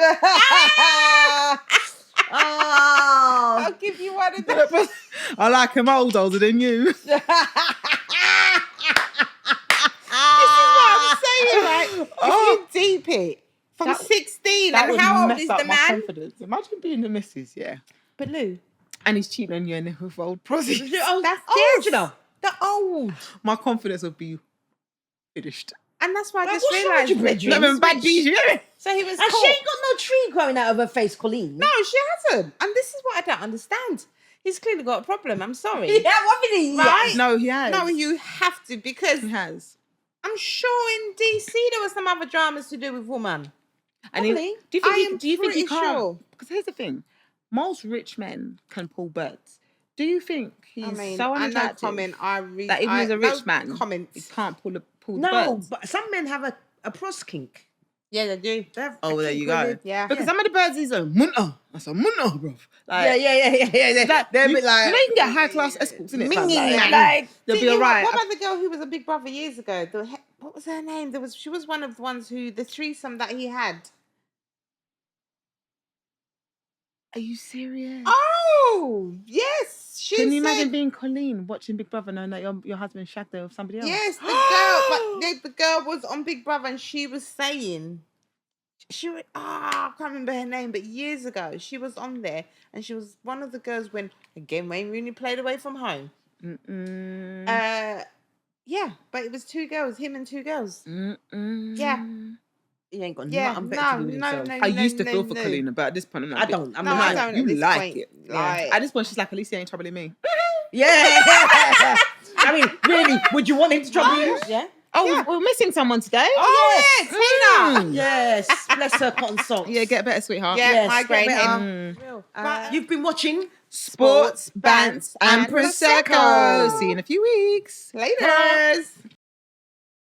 Speaker 3: Oh,
Speaker 4: I'll give you one of those.
Speaker 2: I like him older than you.
Speaker 4: This is what I'm saying, right?
Speaker 2: Oh.
Speaker 4: If you deep it from
Speaker 2: That-
Speaker 4: 16,
Speaker 2: That
Speaker 4: and
Speaker 2: would
Speaker 4: how old
Speaker 2: mess
Speaker 4: is
Speaker 2: up
Speaker 4: the
Speaker 2: my
Speaker 4: man?
Speaker 2: confidence. Imagine being the missus, yeah.
Speaker 4: But Lou,
Speaker 2: And he's cheating on you and with old prosy.
Speaker 4: that's
Speaker 3: old, you
Speaker 4: this.
Speaker 3: know.
Speaker 4: The old.
Speaker 2: My confidence would be finished.
Speaker 4: And that's why I
Speaker 3: Like,
Speaker 4: just
Speaker 3: what's wrong with
Speaker 4: realised.
Speaker 3: you, brethren?
Speaker 2: Let them bad bees, yeah.
Speaker 4: So he was
Speaker 3: And she
Speaker 4: caught.
Speaker 3: ain't got no tree growing out of her face, Colleen.
Speaker 4: No, she hasn't. And this is what I don't understand. He's clearly got a problem. I'm sorry.
Speaker 3: Yeah, what did he?
Speaker 4: Right?
Speaker 2: No, he has.
Speaker 4: No, you have to, because
Speaker 2: He has.
Speaker 4: I'm sure in DC there were some other dramas to do with woman.
Speaker 2: And he,
Speaker 3: Probably.
Speaker 2: do you think
Speaker 4: I
Speaker 2: he,
Speaker 4: am
Speaker 2: do you think he
Speaker 4: pretty
Speaker 2: can't?
Speaker 4: sure.
Speaker 2: Because here's the thing: most rich men can pull birds. Do you think he's
Speaker 4: I mean,
Speaker 2: so
Speaker 4: I no
Speaker 2: unattractive
Speaker 4: comment.
Speaker 2: that even as a rich man,
Speaker 4: comment.
Speaker 2: he can't pull the
Speaker 3: No,
Speaker 2: birds?
Speaker 3: but some men have a pros kink.
Speaker 4: Yeah, they do.
Speaker 3: They have
Speaker 2: Oh,
Speaker 3: a
Speaker 2: there
Speaker 3: kink
Speaker 2: you go.
Speaker 3: with-
Speaker 4: Yeah.
Speaker 2: Because some of the birds is a munter. That's a munter, bro.
Speaker 3: Yeah. They're a bit like.
Speaker 2: you know you can get high class escorts, innit? fam?
Speaker 3: Minging,
Speaker 2: Like,
Speaker 3: man.
Speaker 2: they'll be
Speaker 4: Thinking,
Speaker 2: alright.
Speaker 4: What about the girl who was a Big Brother years ago? What was her name? She was one of the ones who the threesome that he had.
Speaker 2: Are you serious?
Speaker 4: Oh yes, she
Speaker 2: Can you
Speaker 4: said,
Speaker 2: imagine being Colleen watching Big Brother knowing that your husband shagged her with somebody else?
Speaker 4: yes, the girl, but the girl was on Big Brother and she was saying, I can't remember her name, but years ago she was on there and she was one of the girls when again Wayne Rooney played Away from Home. Yeah, but it was two girls, him and two girls. Yeah.
Speaker 3: He ain't got
Speaker 4: Yeah,
Speaker 3: nothing better to do with himself.
Speaker 2: I used to feel for Colleen, but at this point I'm like,
Speaker 3: I don't. I'm
Speaker 4: No,
Speaker 3: not.
Speaker 4: I don't.
Speaker 2: You
Speaker 4: at this
Speaker 2: like
Speaker 4: point.
Speaker 2: it.
Speaker 4: Like,
Speaker 2: At this point she's like, at least he ain't troubling me.
Speaker 3: Yeah. I mean, really, would you want him to trouble you? Yeah.
Speaker 2: Oh, we're missing someone today.
Speaker 4: oh yeah, Tina.
Speaker 3: Yes. Bless her cotton socks.
Speaker 2: Yeah, get better, sweetheart.
Speaker 4: Yeah,
Speaker 3: Yes,
Speaker 4: high grade
Speaker 3: get better.
Speaker 4: him.
Speaker 3: But you've been watching.
Speaker 2: Sports, Bants and Prosecco. See you in a few weeks.
Speaker 4: Later.